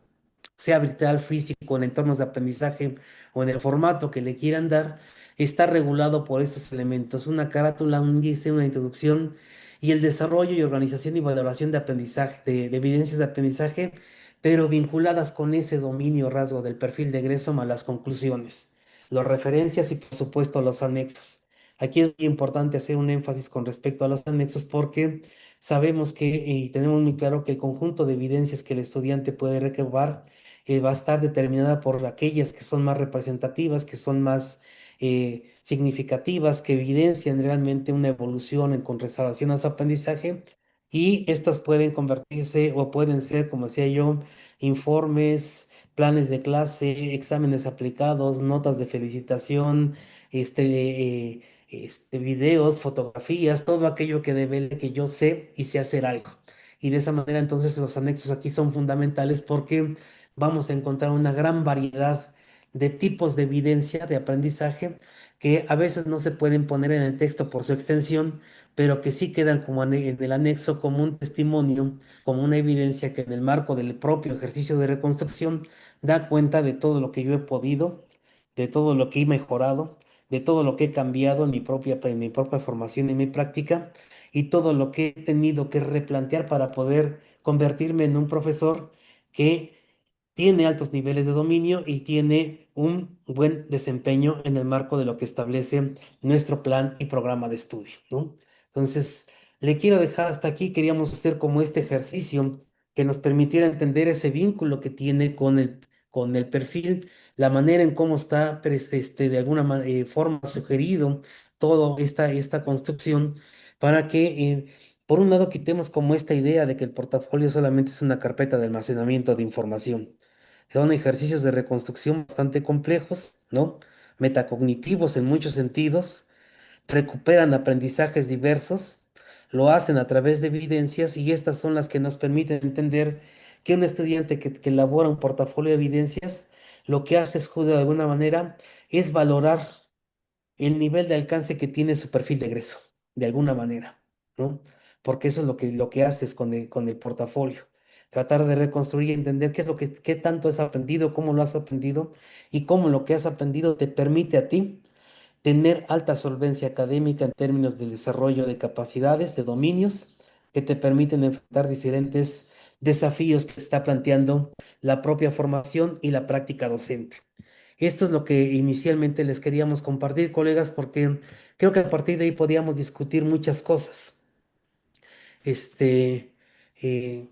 sea virtual, físico, en entornos de aprendizaje o en el formato que le quieran dar, está regulado por estos elementos, una carátula, un índice, una introducción y el desarrollo y organización y valoración de aprendizaje, de evidencias de aprendizaje, pero vinculadas con ese dominio rasgo del perfil de egreso más las conclusiones, las referencias y por supuesto los anexos. Aquí es muy importante hacer un énfasis con respecto a los anexos porque sabemos que y tenemos muy claro que el conjunto de evidencias que el estudiante puede recabar va a estar determinada por aquellas que son más representativas, que son más significativas, que evidencian realmente una evolución con relación a su aprendizaje y estas pueden convertirse o pueden ser, como decía yo, informes, planes de clase, exámenes aplicados, notas de felicitación, videos, fotografías, todo aquello que devele que yo sé y sé hacer algo. Y de esa manera entonces los anexos aquí son fundamentales porque vamos a encontrar una gran variedad de tipos de evidencia de aprendizaje que a veces no se pueden poner en el texto por su extensión, pero que sí quedan como en el anexo como un testimonio, como una evidencia que en el marco del propio ejercicio de reconstrucción da cuenta de todo lo que yo he podido, de todo lo que he mejorado, de todo lo que he cambiado en mi propia formación y mi práctica, y todo lo que he tenido que replantear para poder convertirme en un profesor que tiene altos niveles de dominio y tiene un buen desempeño en el marco de lo que establece nuestro plan y programa de estudio, ¿no? Entonces, le quiero dejar hasta aquí. Queríamos hacer como este ejercicio que nos permitiera entender ese vínculo que tiene con el perfil, la manera en cómo está, de alguna forma sugerido toda esta construcción para que, por un lado, quitemos como esta idea de que el portafolio solamente es una carpeta de almacenamiento de información. Son ejercicios de reconstrucción bastante complejos, ¿no? Metacognitivos en muchos sentidos, recuperan aprendizajes diversos, lo hacen a través de evidencias y estas son las que nos permiten entender que un estudiante que elabora un portafolio de evidencias, lo que hace es, de alguna manera, es valorar el nivel de alcance que tiene su perfil de egreso, de alguna manera, ¿no? Porque eso es lo que haces con el portafolio. Tratar de reconstruir y entender qué es qué tanto has aprendido, cómo lo has aprendido y cómo lo que has aprendido te permite a ti tener alta solvencia académica en términos de desarrollo de capacidades, de dominios, que te permiten enfrentar diferentes desafíos que está planteando la propia formación y la práctica docente. Esto es lo que inicialmente les queríamos compartir, colegas, porque creo que a partir de ahí podíamos discutir muchas cosas. Este, eh,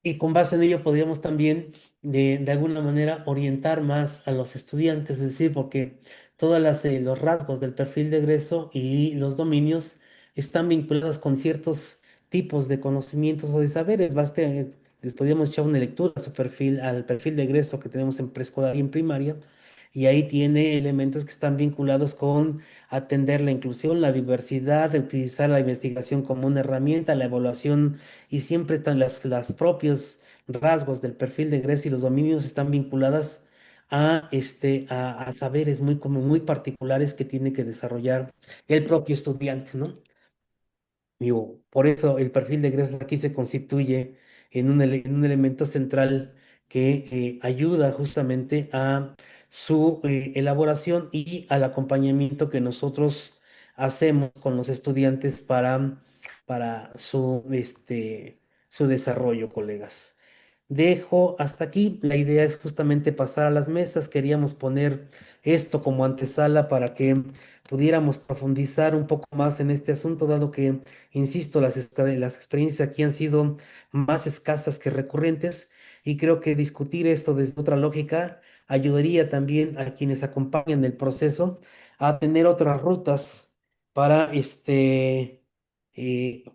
y con base en ello podríamos también, de alguna manera, orientar más a los estudiantes, es decir, porque todos los rasgos del perfil de egreso y los dominios están vinculados con ciertos tipos de conocimientos o de saberes. Les podríamos echar una lectura a su perfil, al perfil de egreso que tenemos en preescolar y en primaria, y ahí tiene elementos que están vinculados con atender la inclusión, la diversidad, de utilizar la investigación como una herramienta, la evaluación y siempre están las propios rasgos del perfil de egreso y los dominios están vinculadas a saberes como muy particulares que tiene que desarrollar el propio estudiante, ¿no? Digo, por eso el perfil de egreso aquí se constituye en un elemento central que ayuda justamente a su elaboración y al acompañamiento que nosotros hacemos con los estudiantes para su desarrollo, colegas. Dejo hasta aquí. La idea es justamente pasar a las mesas. Queríamos poner esto como antesala para que pudiéramos profundizar un poco más en este asunto, dado que, insisto, las experiencias aquí han sido más escasas que recurrentes y creo que discutir esto desde otra lógica ayudaría también a quienes acompañan el proceso a tener otras rutas para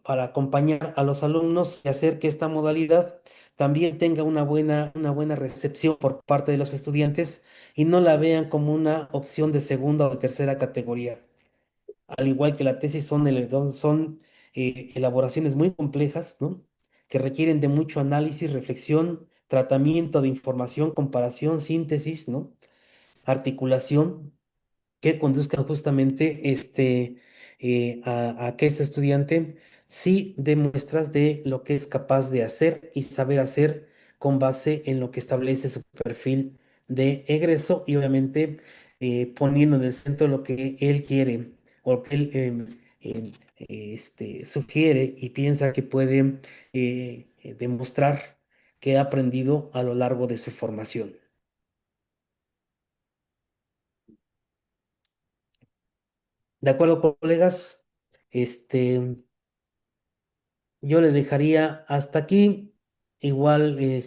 para acompañar a los alumnos y hacer que esta modalidad también tenga una buena recepción por parte de los estudiantes y no la vean como una opción de segunda o de tercera categoría. Al igual que la tesis son elaboraciones muy complejas, ¿no? Que requieren de mucho análisis, reflexión, tratamiento de información, comparación, síntesis, ¿no? Articulación que conduzcan justamente a que este estudiante sí dé muestras de lo que es capaz de hacer y saber hacer con base en lo que establece su perfil de egreso y obviamente poniendo en el centro lo que él quiere o lo que él sugiere y piensa que puede demostrar que ha aprendido a lo largo de su formación. ¿De acuerdo, colegas? Este, yo le dejaría hasta aquí. Igual, de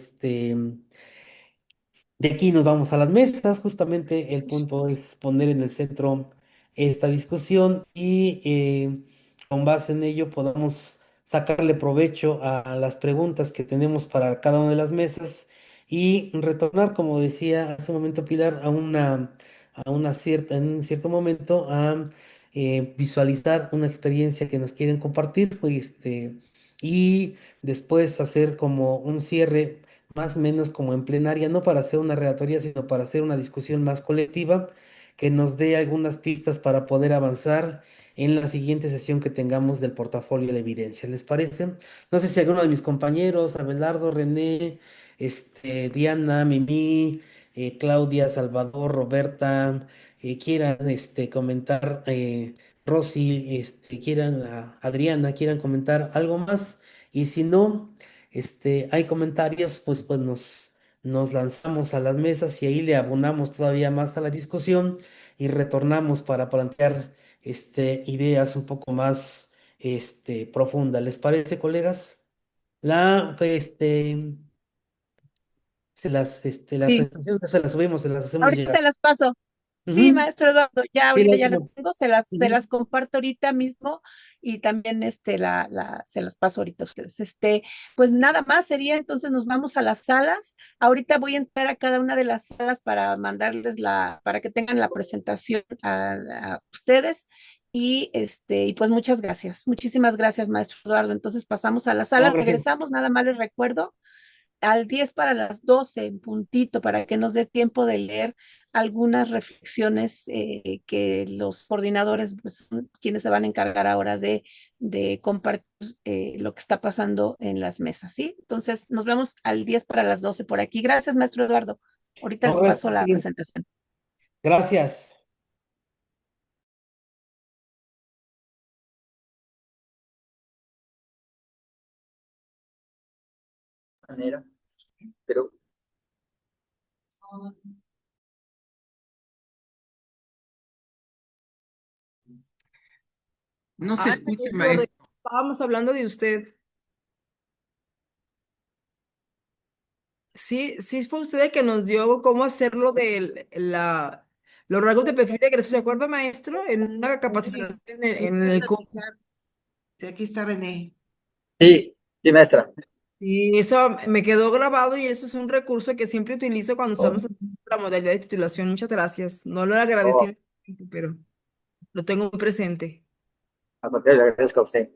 aquí nos vamos a las mesas. Justamente el punto es poner en el centro esta discusión y con base en ello podamos sacarle provecho a las preguntas que tenemos para cada una de las mesas y retornar, como decía hace un momento Pilar, a una cierta, en un cierto momento, a visualizar una experiencia que nos quieren compartir, y después hacer como un cierre más o menos como en plenaria, no para hacer una relatoría, sino para hacer una discusión más colectiva que nos dé algunas pistas para poder avanzar en la siguiente sesión que tengamos del portafolio de evidencias. ¿Les parece? No sé si alguno de mis compañeros, Abelardo, René, Diana, Mimi, Claudia, Salvador, Roberta, quieran comentar, Rosy, quieran, Adriana, quieran comentar algo más. Y si no, hay comentarios, pues nos lanzamos a las mesas y ahí le abonamos todavía más a la discusión y retornamos para plantear ideas un poco más profundas. ¿Les parece, colegas? Las Sí, presentaciones se las subimos, se las hacemos ahorita llegar. se las paso. Sí, Ujú. maestro Eduardo, ya Sí, la ahorita ya la última. tengo, se las Ujú. comparto ahorita mismo y también se las paso ahorita a ustedes. Pues nada más sería, entonces nos vamos a las salas. Ahorita voy a entrar a cada una de las salas para mandarles para que tengan la presentación a ustedes. Y pues muchas gracias, muchísimas gracias, maestro Eduardo. Entonces pasamos a la No, sala, gracias. regresamos, nada más les recuerdo al 10 para las 12 en puntito, para que nos dé tiempo de leer algunas reflexiones que los coordinadores, pues, son quienes se van a encargar ahora de compartir lo que está pasando en las mesas, ¿sí? Entonces, nos vemos al 10 para las 12 por aquí. Gracias, maestro Eduardo. Ahorita No, les paso gracias. la Sí. presentación. Gracias. Manera, pero No se escucha, Maestro, maestro. estábamos hablando de usted. Sí, sí fue usted el que nos dio cómo hacerlo de los rasgos de perfil de egreso, ¿se acuerda, maestro? En una Sí, capacitación en el sí, aquí está René. sí, sí, maestra. y eso me quedó grabado y eso es un recurso que siempre utilizo cuando Oh, estamos haciendo la modalidad de titulación. Muchas gracias. No lo oh, agradecí, pero lo tengo muy presente. al contrario, le agradezco a usted.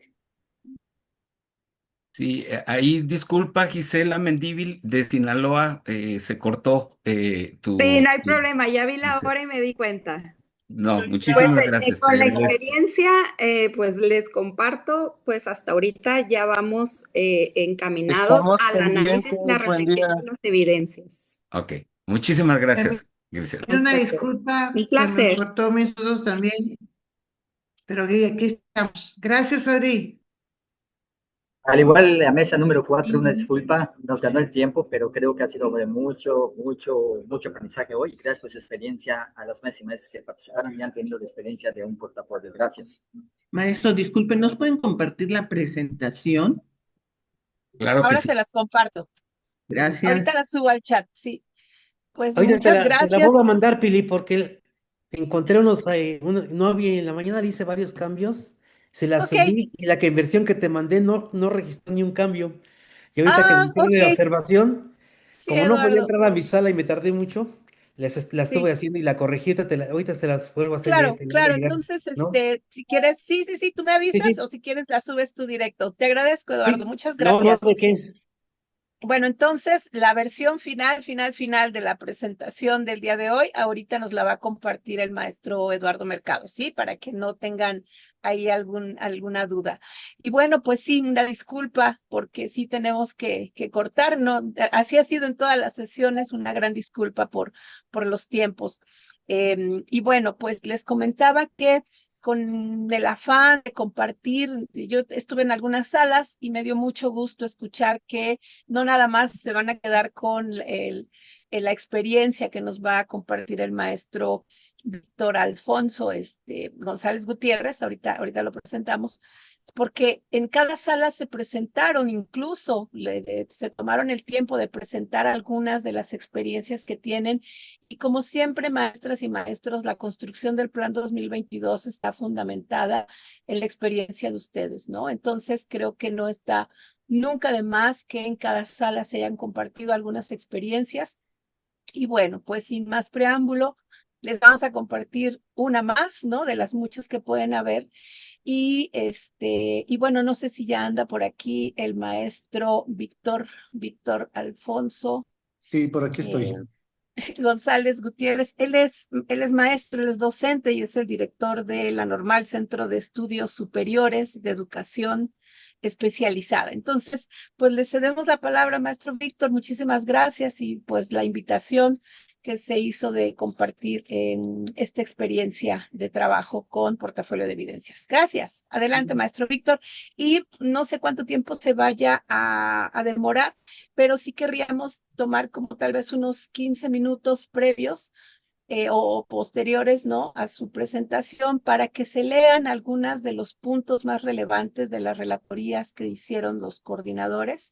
Sí, ahí disculpa Gisela Mendívil de Sinaloa, se cortó Sí, tu... no hay problema, ya vi la hora y me di cuenta. No, Pues muchísimas gracias, te con la agradezco. experiencia, pues les comparto, pues hasta ahorita ya vamos encaminados Estamos al análisis pendientes, y la buen reflexión día. de las evidencias. Ok, muchísimas También gracias, Grisela. una Hasta luego. disculpa, Un se nos placer. cortó nosotros también, pero aquí estamos. Gracias, Ori. Al igual, la mesa número 4, una disculpa, nos ganó el tiempo, pero creo que ha sido de mucho aprendizaje hoy. Gracias por su experiencia a las mesas y meses que participaron y han tenido la experiencia de un portafolio. Gracias. Maestro, disculpen, ¿nos pueden compartir la presentación? Claro que Ahora sí. se las comparto. Ahorita Gracias. las subo al chat, sí. Pues Ahorita te muchas la, te la vuelvo a gracias. mandar, Pili, porque encontré no había, en la mañana le hice varios cambios, se la Ok. subí y la que versión que te mandé no registró ni un cambio. Y ahorita que me Ah, hicieron ok. la observación, Sí, como no podía Eduardo. entrar a mi sala y me tardé mucho, la estuve Sí. haciendo y la corregí, ahorita te las vuelvo a hacer llegar, Claro, te la voy a claro. llegar, Entonces, ¿no? si quieres, sí, sí, sí, tú me Sí, avisas o sí, si quieres la subes tú directo. Te agradezco, Eduardo. sí, Muchas no, gracias. ¿de qué? Bueno, entonces la versión final de la presentación del día de hoy, ahorita nos la va a compartir el maestro Eduardo Mercado, ¿sí? Para que no tengan ahí alguna duda. Y bueno, pues sí, una disculpa, porque sí tenemos que cortar, ¿no? Así ha sido en todas las sesiones, una gran disculpa por los tiempos. Y bueno, pues les comentaba que con el afán de compartir, yo estuve en algunas salas y me dio mucho gusto escuchar que no nada más se van a quedar con la experiencia que nos va a compartir el maestro Víctor Alfonso González Gutiérrez, ahorita lo presentamos, porque en cada sala se presentaron, incluso se tomaron el tiempo de presentar algunas de las experiencias que tienen. Y como siempre, maestras y maestros, la construcción del Plan 2022 está fundamentada en la experiencia de ustedes, ¿no? Entonces, creo que no está nunca de más que en cada sala se hayan compartido algunas experiencias. Y bueno, pues sin más preámbulo, les vamos a compartir una más, ¿no? De las muchas que pueden haber. Y bueno, no sé si ya anda por aquí el maestro Víctor Alfonso Sí, por aquí eh, estoy. González Gutiérrez. Él es maestro, él es docente y es el director de la Normal Centro de Estudios Superiores de Educación Especializada. Entonces, pues le cedemos la palabra, maestro Víctor. Muchísimas gracias y pues la invitación que se hizo de compartir esta experiencia de trabajo con Portafolio de Evidencias. Gracias. Adelante, maestro Víctor. Y no sé cuánto tiempo se vaya a demorar, pero sí querríamos tomar como tal vez unos 15 minutos previos o posteriores, ¿no? A su presentación para que se lean algunas de los puntos más relevantes de las relatorías que hicieron los coordinadores.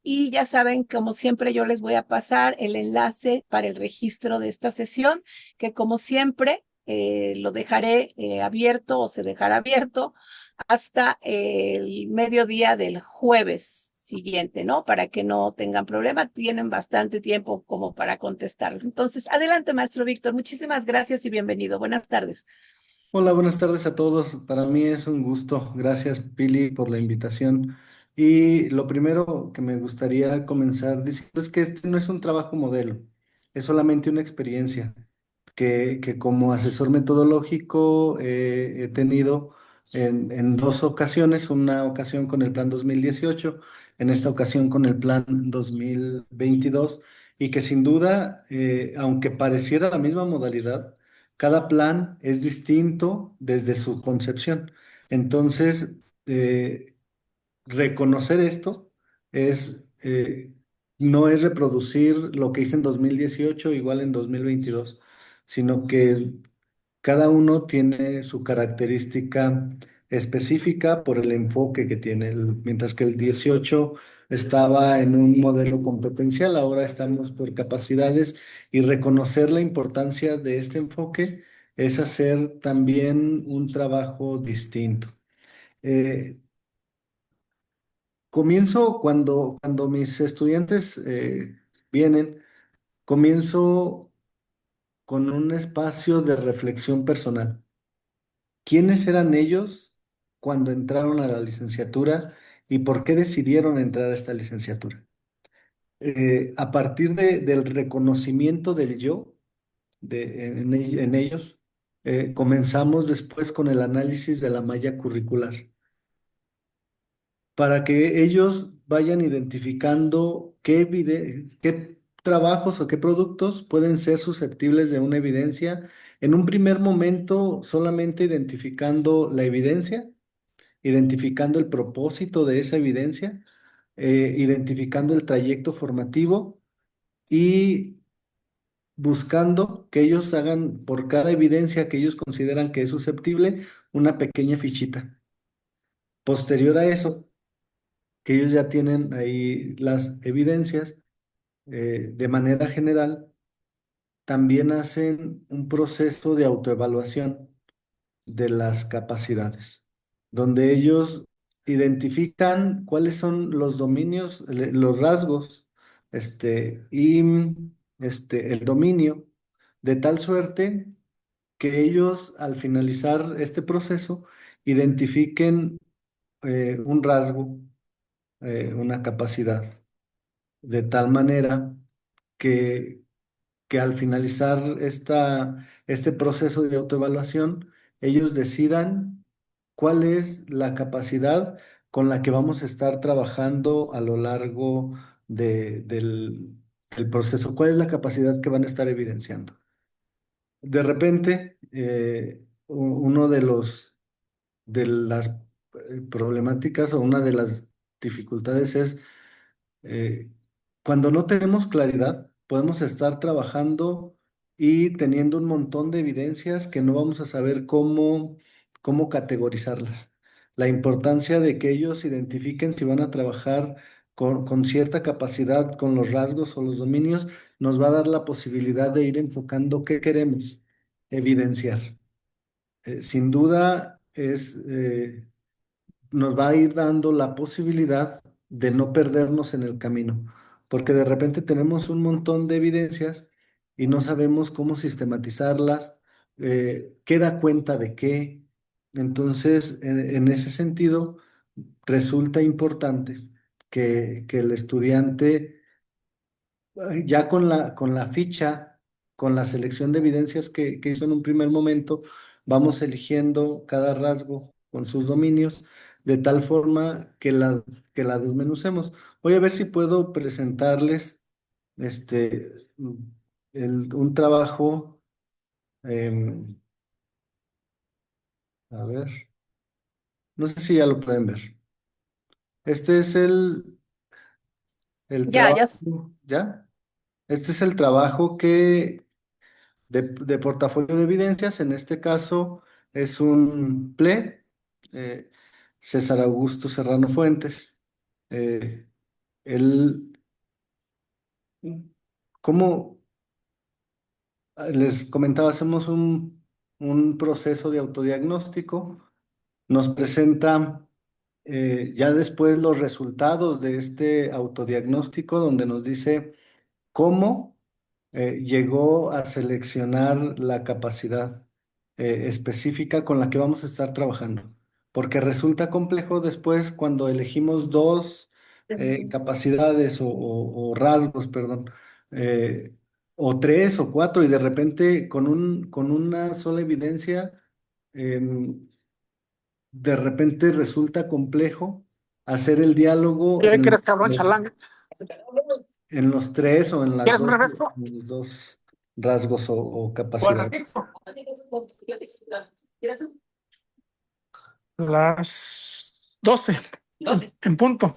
Y ya saben, como siempre, yo les voy a pasar el enlace para el registro de esta sesión, que como siempre lo dejaré abierto o se dejará abierto hasta el mediodía del jueves siguiente, ¿no? Para que no tengan problema, tienen bastante tiempo como para contestar. Entonces, adelante, maestro Víctor, muchísimas gracias y bienvenido. Buenas tardes. Hola, buenas tardes a todos. Para mí es un gusto. Gracias, Pili, por la invitación. Y lo primero que me gustaría comenzar diciendo es que este no es un trabajo modelo, es solamente una experiencia que como asesor metodológico he tenido en dos ocasiones, una ocasión con el Plan 2018, en esta ocasión con el Plan 2022, y que sin duda, aunque pareciera la misma modalidad, cada plan es distinto desde su concepción. Entonces, reconocer esto es, no es reproducir lo que hice en 2018 igual en 2022, sino que cada uno tiene su característica específica por el enfoque que tiene. Mientras que el 18 estaba en un modelo competencial, ahora estamos por capacidades, y reconocer la importancia de este enfoque es hacer también un trabajo distinto. Eh, Comienzo cuando mis estudiantes vienen, comienzo con un espacio de reflexión personal. ¿Quiénes eran ellos cuando entraron a la licenciatura y por qué decidieron entrar a esta licenciatura? A partir del reconocimiento del yo en ellos, comenzamos después con el análisis de la malla curricular, para que ellos vayan identificando qué trabajos o qué productos pueden ser susceptibles de una evidencia. En un primer momento, solamente identificando la evidencia, identificando el propósito de esa evidencia, identificando el trayecto formativo y buscando que ellos hagan por cada evidencia que ellos consideran que es susceptible una pequeña fichita. Posterior a eso, que ellos ya tienen ahí las evidencias, de manera general, también hacen un proceso de autoevaluación de las capacidades, donde ellos identifican cuáles son los dominios, los rasgos, y el dominio, de tal suerte que ellos al finalizar este proceso identifiquen un rasgo, una capacidad, de tal manera que, que al finalizar este proceso de autoevaluación, ellos decidan cuál es la capacidad con la que vamos a estar trabajando a lo largo del proceso, cuál es la capacidad que van a estar evidenciando. De repente, uno de las problemáticas o una de las dificultades es, eh, cuando no tenemos claridad, podemos estar trabajando y teniendo un montón de evidencias que no vamos a saber cómo categorizarlas. la importancia de que ellos identifiquen si van a trabajar con cierta capacidad, con los rasgos o los dominios, nos va a dar la posibilidad de ir enfocando qué queremos evidenciar. Sin duda nos va a ir dando la posibilidad de no perdernos en el camino, porque de repente tenemos un montón de evidencias y no sabemos cómo sistematizarlas, qué da cuenta de qué. Entonces, en ese sentido, resulta importante que el estudiante ya con la ficha, con la selección de evidencias que hizo en un primer momento, vamos eligiendo cada rasgo con sus dominios, de tal forma que la desmenucemos. Voy a ver si puedo presentarles este, un trabajo. em, a ver, no sé si ya lo pueden ver. Este es el Ya, ya. trabajo, ¿ya? Este es el trabajo de portafolio de evidencias. En este caso es un PLE, eh, César Augusto Serrano Fuentes. Eh, él, como les comentaba, hacemos un proceso de autodiagnóstico. Nos presenta ya después los resultados de este autodiagnóstico, donde nos dice cómo llegó a seleccionar la capacidad específica con la que vamos a estar trabajando. Porque resulta complejo después cuando elegimos dos capacidades o rasgos, perdón, eh, o tres o cuatro, y de repente con una sola evidencia, em, de repente resulta complejo hacer el diálogo ¿Qué quieres, cabrón, charlán? en los tres o ¿Quieres un refresco? en los dos rasgos o ¿Cuál capacidades. refresco? Las 12 en punto.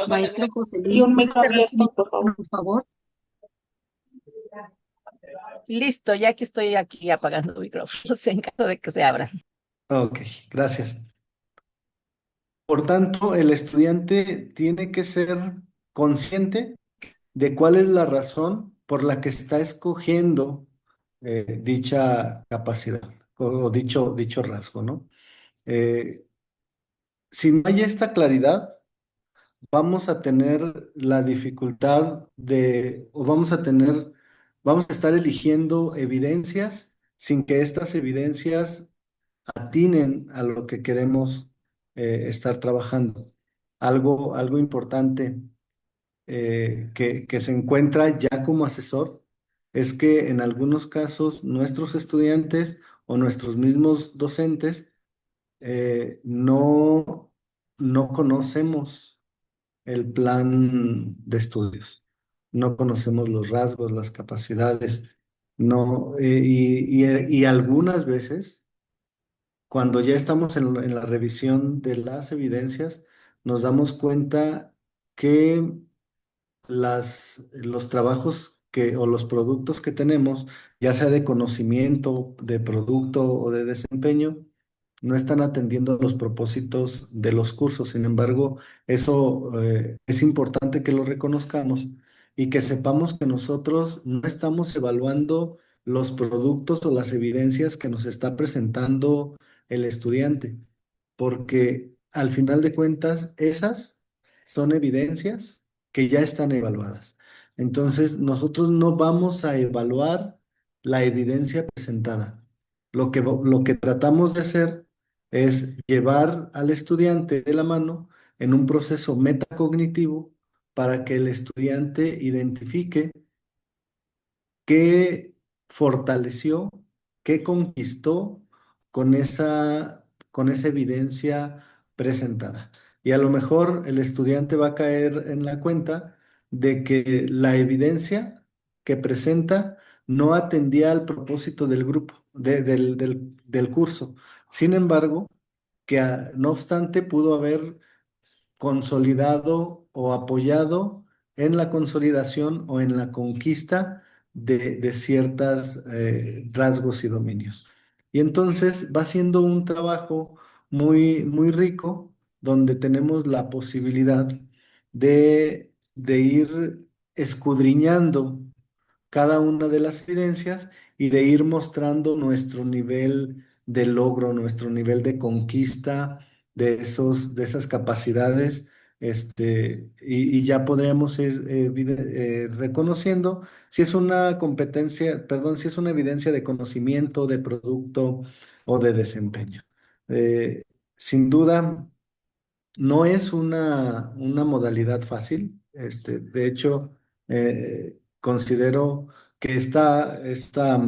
Maestro José Y Luis, un ¿puede micro cerrar su abierto, por micrófono, favor. por favor? Listo, ya que estoy aquí apagando micrófonos en caso de que se abran. Ok, gracias. Por tanto, el estudiante tiene que ser consciente de cuál es la razón por la que está escogiendo dicha capacidad o dicho rasgo, ¿no? Eh, si no hay esta claridad, vamos a tener la dificultad o vamos a estar eligiendo evidencias sin que estas evidencias atinen a lo que queremos estar trabajando. Algo importante que se encuentra ya como asesor es que en algunos casos nuestros estudiantes o nuestros mismos docentes no conocemos el plan de estudios, no conocemos los rasgos, las capacidades, no, y algunas veces cuando ya estamos en la revisión de las evidencias, nos damos cuenta que los trabajos o los productos que tenemos, ya sea de conocimiento, de producto o de desempeño, no están atendiendo los propósitos de los cursos. Sin embargo, eso es importante que lo reconozcamos y que sepamos que nosotros no estamos evaluando los productos o las evidencias que nos está presentando el estudiante, porque al final de cuentas, esas son evidencias que ya están evaluadas. Entonces, nosotros no vamos a evaluar la evidencia presentada. Lo que tratamos de hacer es llevar al estudiante de la mano en un proceso metacognitivo para que el estudiante identifique qué fortaleció, qué conquistó con esa evidencia presentada. Y a lo mejor el estudiante va a caer en la cuenta de que la evidencia que presenta no atendía al propósito del grupo, del curso. Sin embargo, que no obstante pudo haber consolidado o apoyado en la consolidación o en la conquista de ciertos rasgos y dominios. Y entonces va siendo un trabajo muy rico, donde tenemos la posibilidad de ir escudriñando cada una de las evidencias y de ir mostrando nuestro nivel de logro, nuestro nivel de conquista de esas capacidades, y ya podríamos ir reconociendo si es una competencia, perdón, si es una evidencia de conocimiento, de producto o de desempeño. Eh, Sin duda, no es una modalidad fácil. De hecho, considero que esta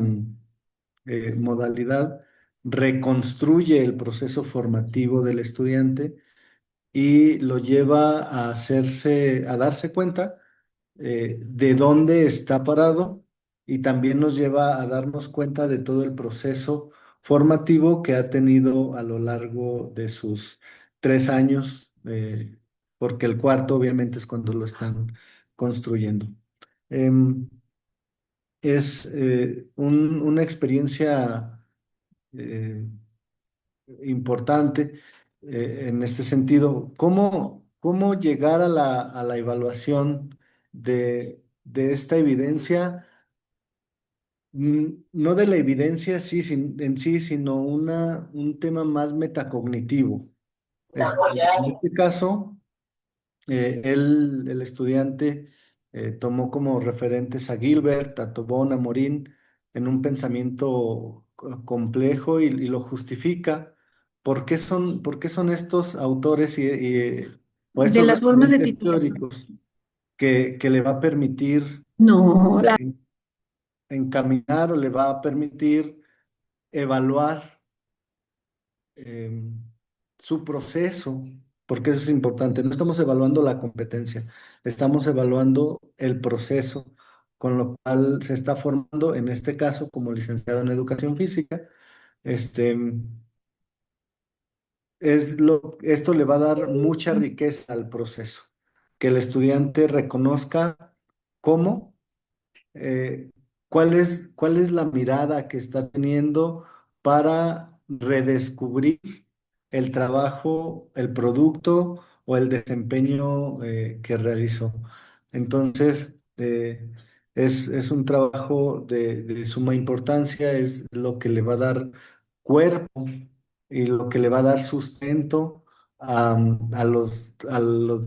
modalidad reconstruye el proceso formativo del estudiante y lo lleva a a darse cuenta de dónde está parado, y también nos lleva a darnos cuenta de todo el proceso formativo que ha tenido a lo largo de sus 3 años, porque el cuarto obviamente es cuando lo están construyendo. Em, es una experiencia eh, importante en este sentido. ¿Cómo llegar a la evaluación de esta evidencia? No de la evidencia en sí, sino un tema más metacognitivo. En este caso, el estudiante tomó como referentes a Gilbert, a Tobón, a Morín, en un pensamiento complejo, y lo justifica. ¿Por qué son estos autores o De estos las formas de referentes titulación. teóricos que le va a permitir No, en- encaminar, o le va a permitir evaluar eh, su proceso? Porque eso es importante. No estamos evaluando la competencia, estamos evaluando el proceso con lo cual se está formando, en este caso, como licenciado en educación física. Este, Esto le va a dar mucha riqueza al proceso, que el estudiante reconozca cómo, eh, cuál es la mirada que está teniendo para redescubrir el trabajo, el producto o el desempeño que realizó. Entonces, es un trabajo de suma importancia, es lo que le va a dar cuerpo y lo que le va a dar sustento a los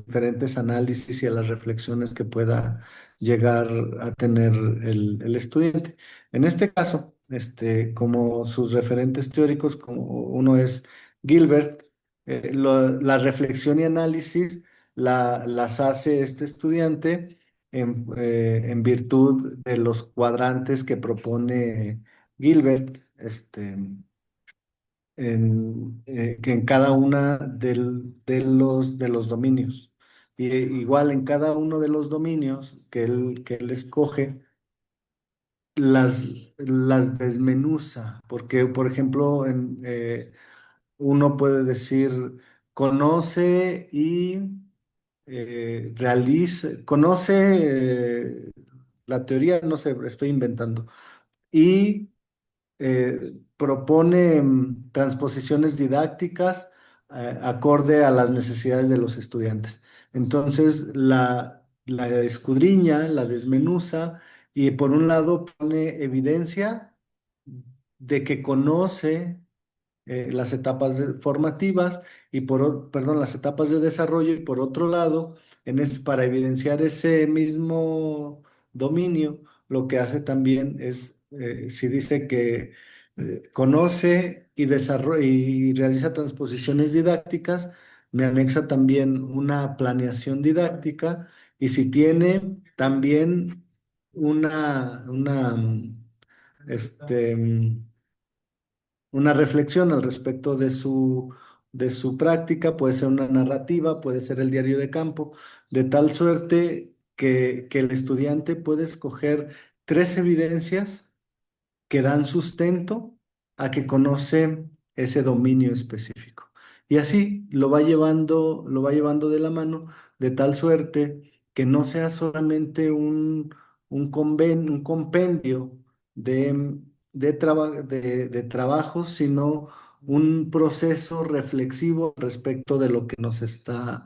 diferentes análisis y a las reflexiones que pueda llegar a tener el estudiante. En este caso, como sus referentes teóricos, como uno es Gilbert, la reflexión y análisis las hace este estudiante en virtud de los cuadrantes que propone Gilbert, que en cada una de los dominios. Igual en cada uno de los dominios que él escoge, las, las desmenuza, porque, por ejemplo, uno puede decir, conoce y conoce la teoría, no sé, estoy inventando, y propone transposiciones didácticas acorde a las necesidades de los estudiantes. Entonces, la escudriña, la desmenuza, y por un lado pone evidencia de que conoce las etapas formativas, perdón, las etapas de desarrollo, y por otro lado, para evidenciar ese mismo dominio, lo que hace también es, si dice que conoce y realiza transposiciones didácticas, me anexa también una planeación didáctica, y si tiene también este, una reflexión al respecto de su práctica, puede ser una narrativa, puede ser el diario de campo, de tal suerte que el estudiante puede escoger 3 evidencias que dan sustento a que conoce ese dominio específico. Y así lo va llevando de la mano, de tal suerte que no sea solamente un compendio de trabajos, sino un proceso reflexivo respecto de lo que nos está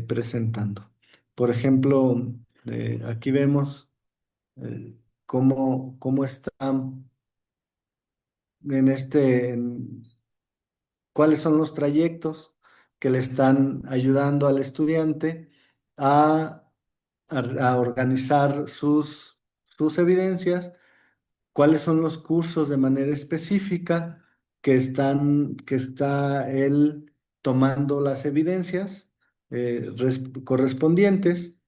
presentando. Por ejemplo, aquí vemos cómo está en cuáles son los trayectos que le están ayudando al estudiante a, a organizar sus evidencias, cuáles son los cursos de manera específica que está él tomando las evidencias correspondientes.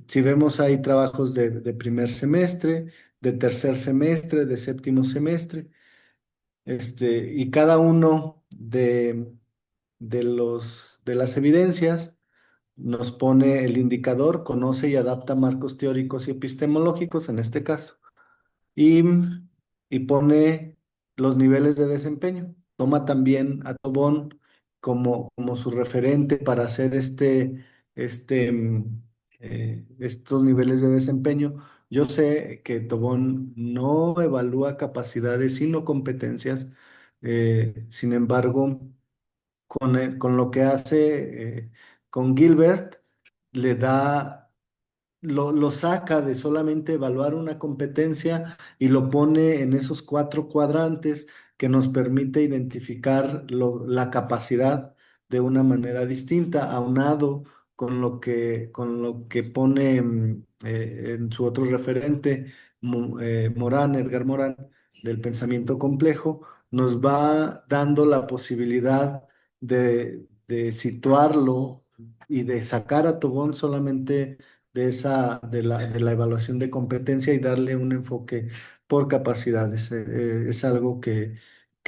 Si vemos hay trabajos de primer semestre, de tercer semestre, de séptimo semestre, y cada uno de las evidencias nos pone el indicador, conoce y adapta marcos teóricos y epistemológicos en este caso y, y pone los niveles de desempeño. Toma también a Tobón como su referente para hacer estos niveles de desempeño. Yo sé que Tobón no evalúa capacidades, sino competencias. Sin embargo, con lo que hace con Gilbert, le da lo saca de solamente evaluar una competencia y lo pone en esos 4 cuadrantes que nos permite identificar la capacidad de una manera distinta, aunado con lo que pone en su otro referente, Edgar Morán, del pensamiento complejo, nos va dando la posibilidad de situarlo y de sacar a Tobón solamente de la evaluación de competencia y darle un enfoque por capacidades. Es algo que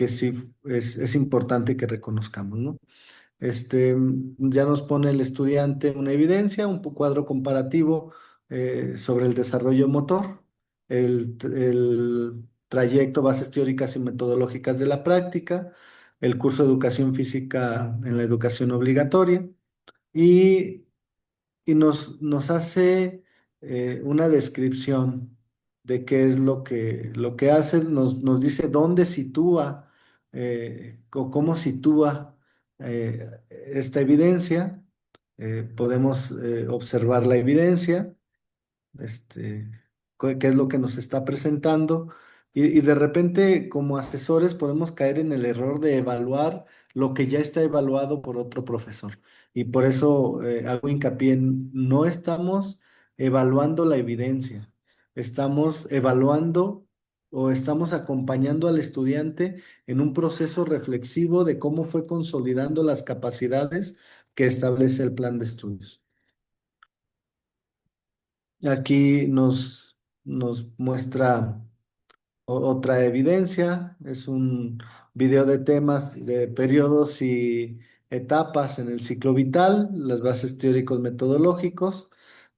sí es importante que reconozcamos, ¿no? Ya nos pone el estudiante una evidencia, un cuadro comparativo sobre el desarrollo motor, el trayecto, bases teóricas y metodológicas de la práctica, el curso de educación física en la educación obligatoria y nos hace una descripción de qué es lo que hace, nos dice dónde sitúa o cómo sitúa esta evidencia. Podemos observar la evidencia, este, qué es lo que nos está presentando. Y de repente, como asesores, podemos caer en el error de evaluar lo que ya está evaluado por otro profesor. Y por eso hago hincapié en, no estamos evaluando la evidencia, estamos evaluando o estamos acompañando al estudiante en un proceso reflexivo de cómo fue consolidando las capacidades que establece el plan de estudios. Aquí nos muestra otra evidencia, es un video de temas de periodos y etapas en el ciclo vital, las bases teóricos metodológicos,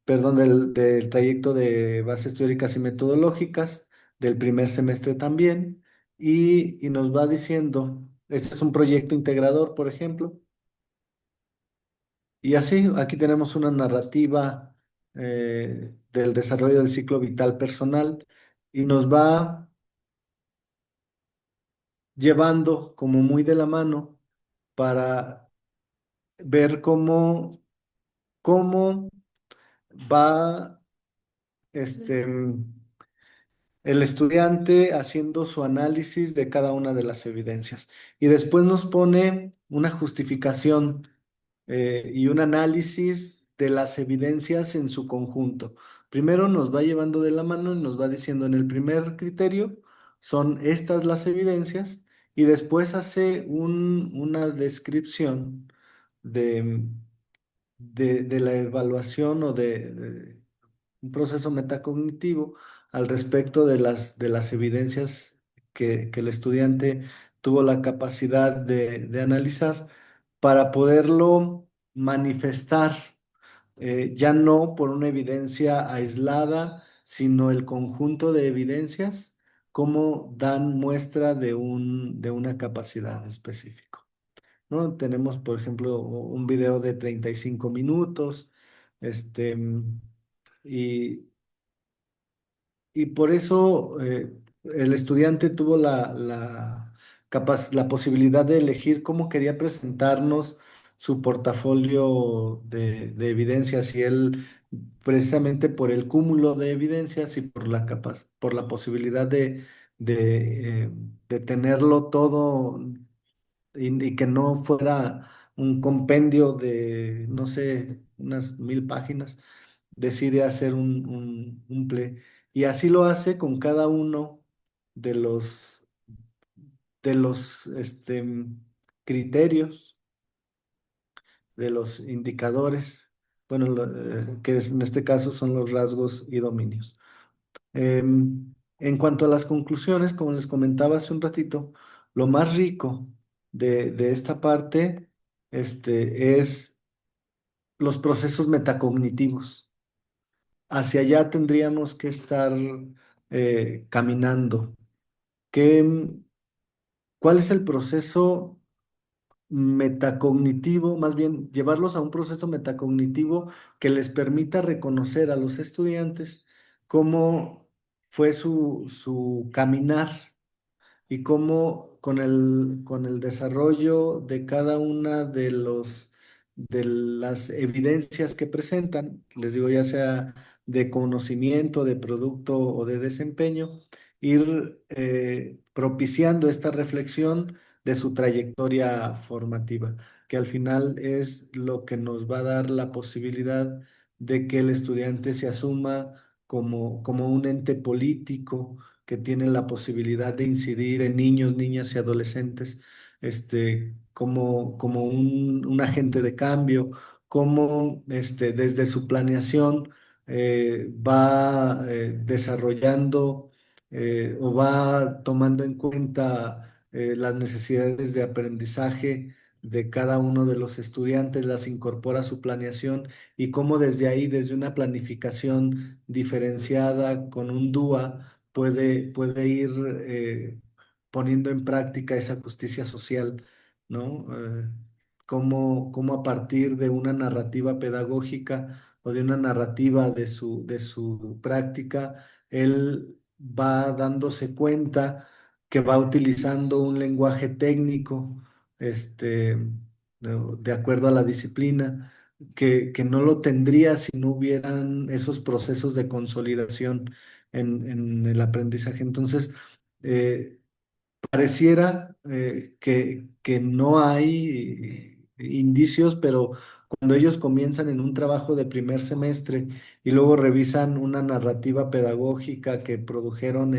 perdón, del trayecto de bases teóricas y metodológicas del primer semestre también, y nos va diciendo, este es un proyecto integrador, por ejemplo, y así, aquí tenemos una narrativa del desarrollo del ciclo vital personal y nos va llevando como muy de la mano para ver cómo va el estudiante haciendo su análisis de cada una de las evidencias. Y después nos pone una justificación y un análisis de las evidencias en su conjunto. Primero nos va llevando de la mano y nos va diciendo en el primer criterio son estas las evidencias y después hace una descripción de, de la evaluación o de un proceso metacognitivo al respecto de las evidencias que el estudiante tuvo la capacidad de analizar para poderlo manifestar, ya no por una evidencia aislada, sino el conjunto de evidencias, como dan muestra de una capacidad específica, ¿no? Tenemos, por ejemplo, un video de 35 minutos, este, y, y por eso el estudiante tuvo la posibilidad de elegir cómo quería presentarnos su portafolio de evidencias y él, precisamente por el cúmulo de evidencias y por por la posibilidad de tenerlo todo y que no fuera un compendio de, no sé, unas 1000 páginas, decide hacer un play. Y así lo hace con cada uno de los criterios, de los indicadores, bueno, en este caso son los rasgos y dominios. En cuanto a las conclusiones, como les comentaba hace un ratito, lo más rico de esta parte es los procesos metacognitivos. Hacia allá tendríamos que estar caminando. ¿Qué, ¿Cuál es el proceso metacognitivo? Más bien, llevarlos a un proceso metacognitivo que les permita reconocer a los estudiantes cómo fue su caminar y cómo con el desarrollo de cada una de las evidencias que presentan, les digo, ya sea de conocimiento, de producto o de desempeño, ir propiciando esta reflexión de su trayectoria formativa, que al final es lo que nos va a dar la posibilidad de que el estudiante se asuma como un ente político que tienen la posibilidad de incidir en niños, niñas y adolescentes, como un agente de cambio, como desde su planeación va desarrollando o va tomando en cuenta las necesidades de aprendizaje de cada uno de los estudiantes, las incorpora a su planeación y cómo desde ahí, desde una planificación diferenciada con un DUA, puede ir poniendo en práctica esa justicia social, ¿no? Cómo a partir de una narrativa pedagógica o de una narrativa de su práctica, él va dándose cuenta que va utilizando un lenguaje técnico, de acuerdo a la disciplina, que no lo tendría si no hubieran esos procesos de consolidación en el aprendizaje. Entonces, eh, pareciera que no hay indicios, pero cuando ellos comienzan en un trabajo de primer semestre y luego revisan una narrativa pedagógica que produjeron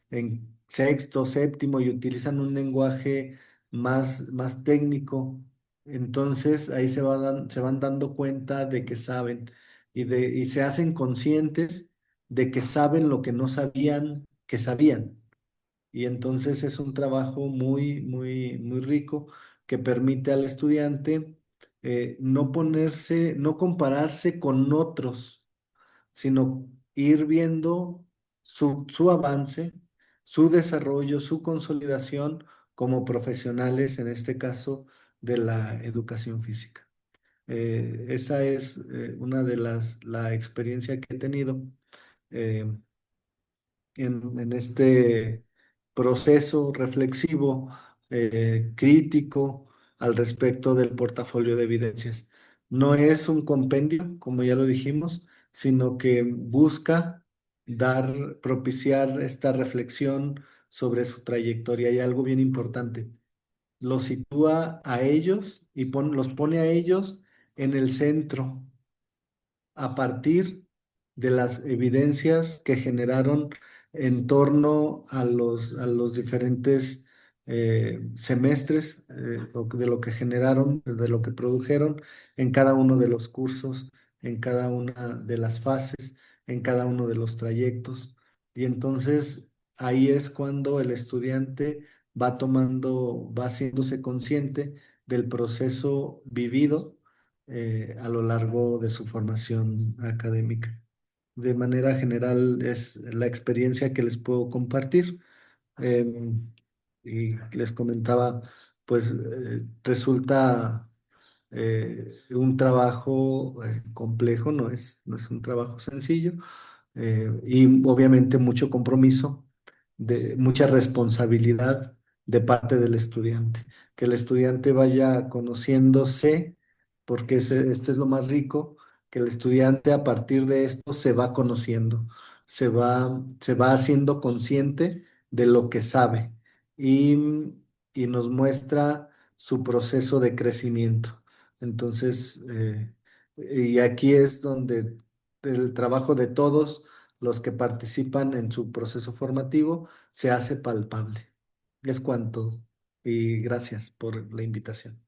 en sexto, séptimo y utilizan un lenguaje más técnico, entonces ahí se van dando cuenta de que saben y se hacen conscientes de que saben lo que no sabían que sabían. Y entonces es un trabajo muy, muy, muy rico que permite al estudiante no compararse con otros, sino ir viendo su avance, su desarrollo, su consolidación como profesionales, en este caso, de la educación física. Esa es una de la experiencia que he tenido. eh, en este proceso reflexivo, crítico al respecto del portafolio de evidencias. No es un compendio, como ya lo dijimos, sino que busca propiciar esta reflexión sobre su trayectoria. Y algo bien importante, los sitúa a ellos y los pone a ellos en el centro a partir de las evidencias que generaron en torno a los diferentes semestres, de lo que generaron, de lo que produjeron en cada uno de los cursos, en cada una de las fases, en cada uno de los trayectos. Y entonces ahí es cuando el estudiante va haciéndose consciente del proceso vivido a lo largo de su formación académica. De manera general es la experiencia que les puedo compartir. Y les comentaba, pues resulta un trabajo complejo, no es un trabajo sencillo, y obviamente mucho compromiso, mucha responsabilidad de parte del estudiante, que el estudiante vaya conociéndose, porque esto es lo más rico, que el estudiante a partir de esto se va conociendo, se va haciendo consciente de lo que sabe y, y nos muestra su proceso de crecimiento. Entonces, y aquí es donde el trabajo de todos los que participan en su proceso formativo se hace palpable. Es cuanto y gracias por la invitación.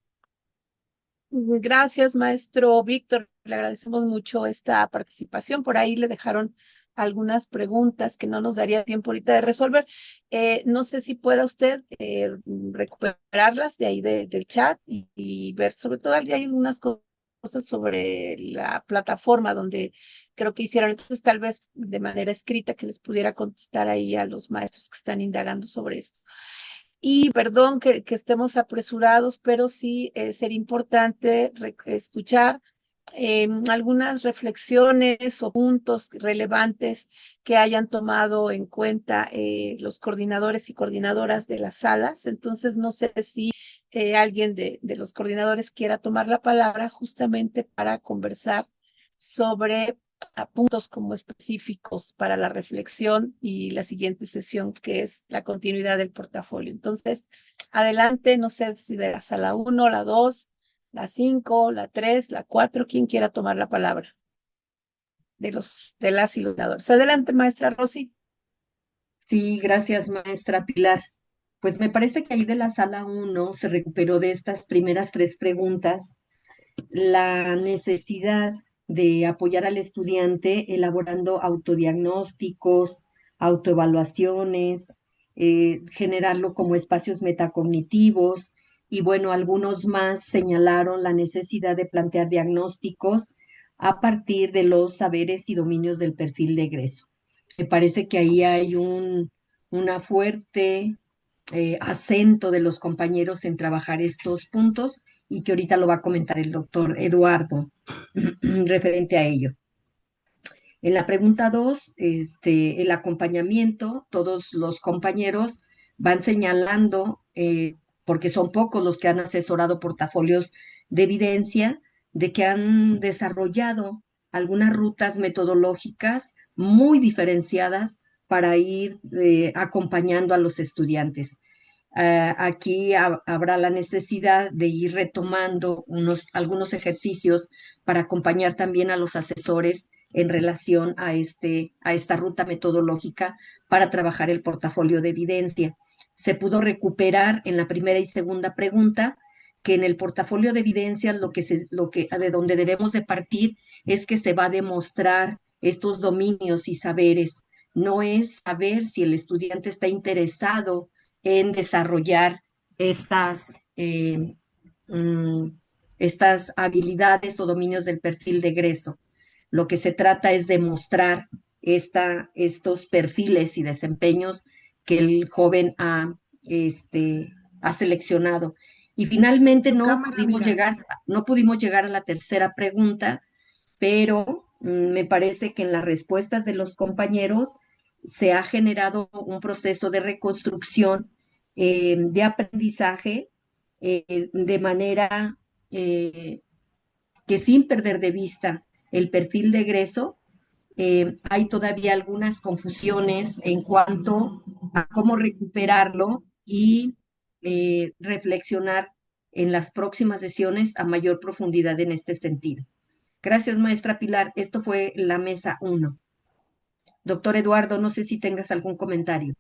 Gracias, maestro Víctor. Le agradecemos mucho esta participación. Por ahí le dejaron algunas preguntas que no nos daría tiempo ahorita de resolver. No sé si pueda usted recuperarlas de ahí del chat y ver, sobre todo, hay algunas cosas sobre la plataforma donde creo que hicieron, entonces tal vez de manera escrita que les pudiera contestar ahí a los maestros que están indagando sobre esto. Y perdón que estemos apresurados, pero sí sería importante escuchar algunas reflexiones o puntos relevantes que hayan tomado en cuenta los coordinadores y coordinadoras de las salas. Entonces, no sé si alguien de los coordinadores quiera tomar la palabra justamente para conversar sobre puntos como específicos para la reflexión y la siguiente sesión, que es la continuidad del portafolio. Entonces, adelante, no sé si de la sala 1, la 2, la 5, la 3, la 4, quien quiera tomar la palabra de las iluminadoras. Adelante, maestra Rosy. Sí, gracias, maestra Pilar. Pues me parece que ahí de la sala 1 se recuperó de estas primeras 3 preguntas la necesidad de apoyar al estudiante elaborando autodiagnósticos, autoevaluaciones, generarlo como espacios metacognitivos y bueno, algunos más señalaron la necesidad de plantear diagnósticos a partir de los saberes y dominios del perfil de egreso. Me parece que ahí hay una fuerte acento de los compañeros en trabajar estos puntos y que ahorita lo va a comentar el doctor Eduardo referente a ello. En la pregunta 2, el acompañamiento, todos los compañeros van señalando, porque son pocos los que han asesorado portafolios de evidencia, de que han desarrollado algunas rutas metodológicas muy diferenciadas para ir acompañando a los estudiantes. Aquí habrá la necesidad de ir retomando algunos ejercicios para acompañar también a los asesores en relación a esta ruta metodológica para trabajar el portafolio de evidencia. Se pudo recuperar en la primera y segunda pregunta que en el portafolio de evidencia de donde debemos de partir es que se va a demostrar estos dominios y saberes. No es saber si el estudiante está interesado en desarrollar estas habilidades o dominios del perfil de egreso. Lo que se trata es demostrar estos perfiles y desempeños que el joven ha seleccionado. Y finalmente no pudimos llegar a la tercera pregunta, pero me parece que en las respuestas de los compañeros se ha generado un proceso de reconstrucción de aprendizaje de manera que sin perder de vista el perfil de egreso, hay todavía algunas confusiones en cuanto a cómo recuperarlo y reflexionar en las próximas sesiones a mayor profundidad en este sentido. Gracias, maestra Pilar. Esto fue la mesa 1. Doctor Eduardo, no sé si tengas algún comentario.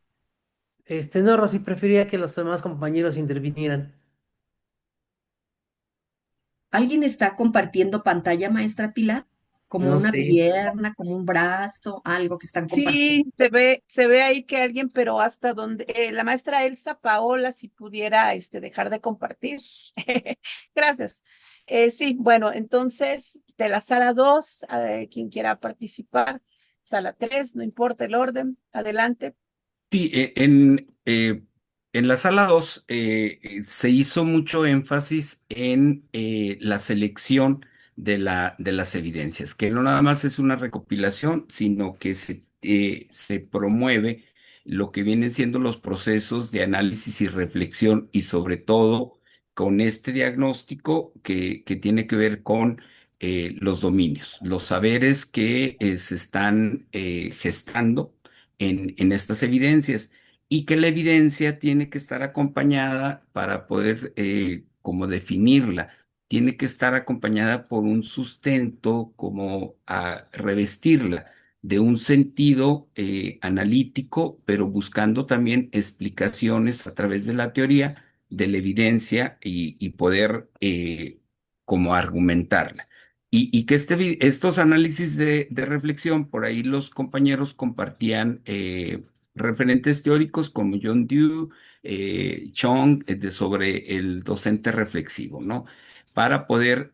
No, Rosy, preferiría que los demás compañeros intervinieran. ¿Alguien está compartiendo pantalla, maestra Pilar? Como No una sé. pierna, como un brazo, algo que están compartiendo. Sí, se ve ahí que alguien, pero hasta donde la maestra Elsa Paola, si pudiera dejar de compartir. Gracias. Sí, bueno, entonces de la sala 2, quien quiera participar, sala 3, no importa el orden, adelante. Sí, en la sala 2 se hizo mucho énfasis en la selección de las evidencias, que no nada más es una recopilación, sino que se promueve lo que vienen siendo los procesos de análisis y reflexión y sobre todo con este diagnóstico que tiene que ver con los dominios, los saberes que se están gestando en estas evidencias y que la evidencia tiene que estar acompañada para poder como definirla. Tiene que estar acompañada por un sustento como a revestirla de un sentido analítico, pero buscando también explicaciones a través de la teoría, de la evidencia y poder como argumentarla. Y que estos análisis de reflexión, por ahí los compañeros compartían referentes teóricos como John Dewey, Chong, sobre el docente reflexivo, ¿no? Para poder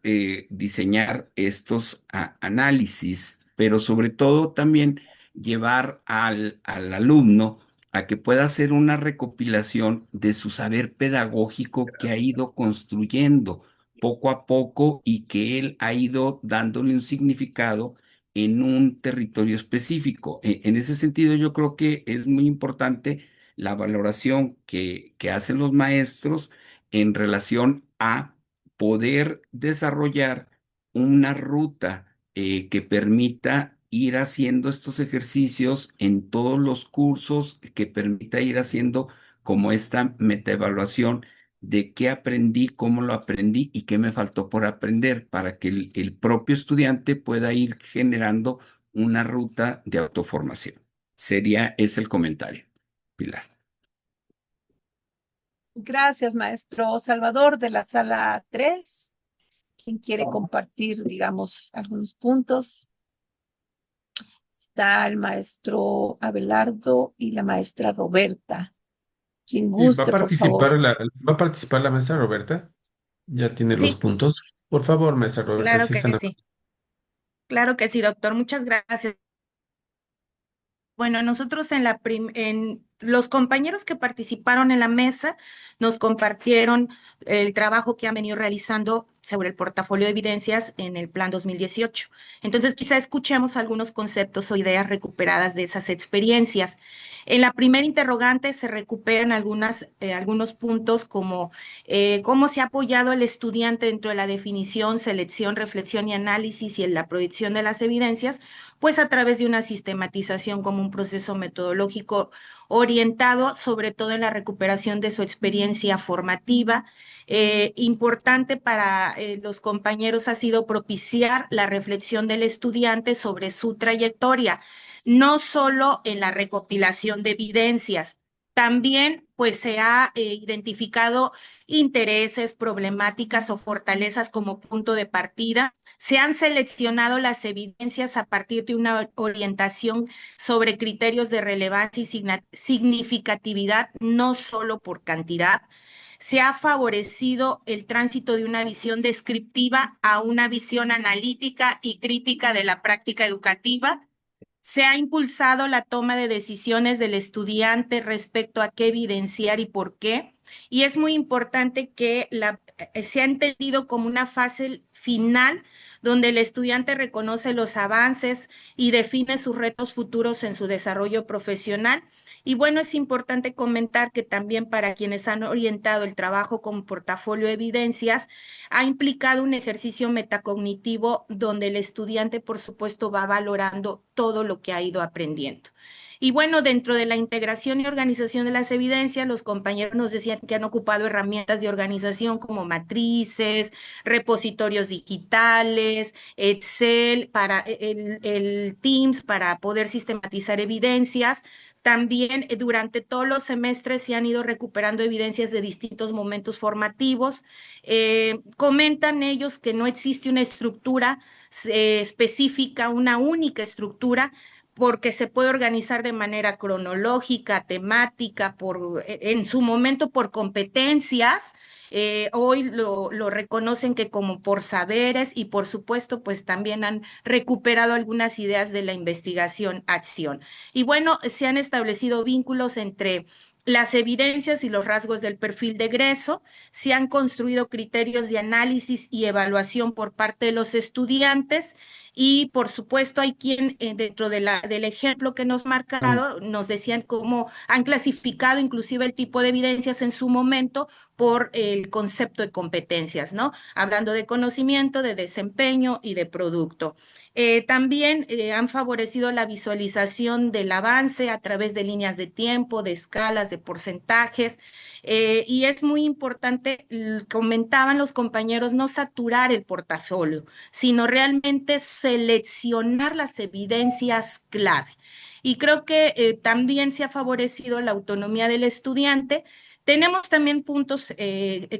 diseñar estos análisis, pero sobre todo también llevar al alumno a que pueda hacer una recopilación de su saber pedagógico que ha ido construyendo poco a poco y que él ha ido dándole un significado en un territorio específico. En ese sentido, yo creo que es muy importante la valoración que hacen los maestros en relación a poder desarrollar una ruta que permita ir haciendo estos ejercicios en todos los cursos, que permita ir haciendo como esta metaevaluación de qué aprendí, cómo lo aprendí y qué me faltó por aprender, para que el propio estudiante pueda ir generando una ruta de autoformación. Sería ese el comentario, Pilar. Gracias, maestro Salvador de la sala 3. ¿Quién quiere compartir, digamos, algunos puntos? Está el maestro Abelardo y la maestra Roberta. Quien Sí, guste, por favor. va a participar la maestra Roberta. Ya tiene los Sí, puntos. Por favor, maestra Roberta, claro sí que se sí. Claro que sí, doctor. Muchas gracias. Bueno, nosotros en los compañeros que participaron en la mesa nos compartieron el trabajo que han venido realizando sobre el portafolio de evidencias en el Plan 2018. Entonces, quizá escuchemos algunos conceptos o ideas recuperadas de esas experiencias. En la primera interrogante se recuperan algunos puntos como cómo se ha apoyado el estudiante dentro de la definición, selección, reflexión y análisis y en la proyección de las evidencias, pues a través de una sistematización como un proceso metodológico orientado sobre todo en la recuperación de su experiencia formativa. Importante para los compañeros ha sido propiciar la reflexión del estudiante sobre su trayectoria, no solo en la recopilación de evidencias. También, pues, se ha identificado intereses, problemáticas o fortalezas como punto de partida. Se han seleccionado las evidencias a partir de una orientación sobre criterios de relevancia y significatividad, no solo por cantidad. Se ha favorecido el tránsito de una visión descriptiva a una visión analítica y crítica de la práctica educativa. Se ha impulsado la toma de decisiones del estudiante respecto a qué evidenciar y por qué. Y es muy importante que se ha entendido como una fase final donde el estudiante reconoce los avances y define sus retos futuros en su desarrollo profesional. Y bueno, es importante comentar que también para quienes han orientado el trabajo con portafolio de evidencias, ha implicado un ejercicio metacognitivo donde el estudiante, por supuesto, va valorando todo lo que ha ido aprendiendo. Y bueno, dentro de la integración y organización de las evidencias, los compañeros nos decían que han ocupado herramientas de organización como matrices, repositorios digitales, Excel, para el Teams para poder sistematizar evidencias. También durante todos los semestres se han ido recuperando evidencias de distintos momentos formativos. Comentan ellos que no existe una estructura específica, una única estructura, porque se puede organizar de manera cronológica, temática, en su momento por competencias. Hoy lo reconocen que como por saberes y por supuesto pues también han recuperado algunas ideas de la investigación-acción. Y bueno, se han establecido vínculos entre las evidencias y los rasgos del perfil de egreso, se han construido criterios de análisis y evaluación por parte de los estudiantes Y por supuesto hay quien dentro del ejemplo que nos marcado nos decían cómo han clasificado inclusive el tipo de evidencias en su momento por el concepto de competencias, ¿no? Hablando de conocimiento, de desempeño y de producto. También han favorecido la visualización del avance a través de líneas de tiempo, de escalas, de porcentajes, y es muy importante, comentaban los compañeros, no saturar el portafolio, sino realmente seleccionar las evidencias clave. Y creo que también se ha favorecido la autonomía del estudiante. Tenemos también puntos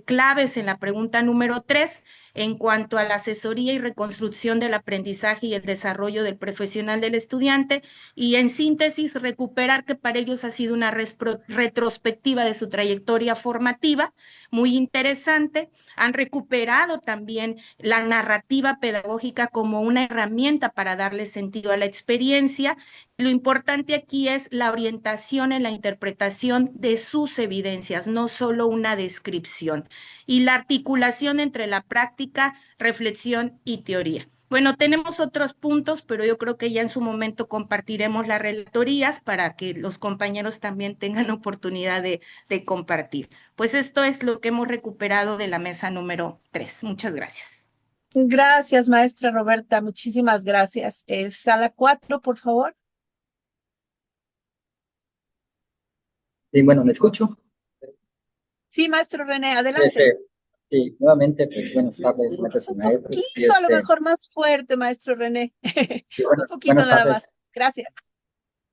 claves en la pregunta número 3 en cuanto a la asesoría y reconstrucción del aprendizaje y el desarrollo del profesional del estudiante, y en síntesis recuperar que para ellos ha sido una retrospectiva de su trayectoria formativa muy interesante. Han recuperado también la narrativa pedagógica como una herramienta para darle sentido a la experiencia. Lo importante aquí es la orientación en la interpretación de sus evidencias, no solo una descripción, y la articulación entre la práctica, reflexión y teoría. Bueno, tenemos otros puntos, pero yo creo que ya en su momento compartiremos las relatorías para que los compañeros también tengan oportunidad de compartir. Pues esto es lo que hemos recuperado de la mesa número 3. Muchas gracias. Gracias, maestra Roberta, muchísimas gracias. Sala 4, por favor. Sí, bueno, ¿me escucho? Sí, maestro René, adelante. Sí, nuevamente, pues buenas tardes, maestras y Un maestros. poquito, a lo mejor más fuerte, maestro René. Sí, bueno, Un poquito buenas nada tardes. más. Gracias.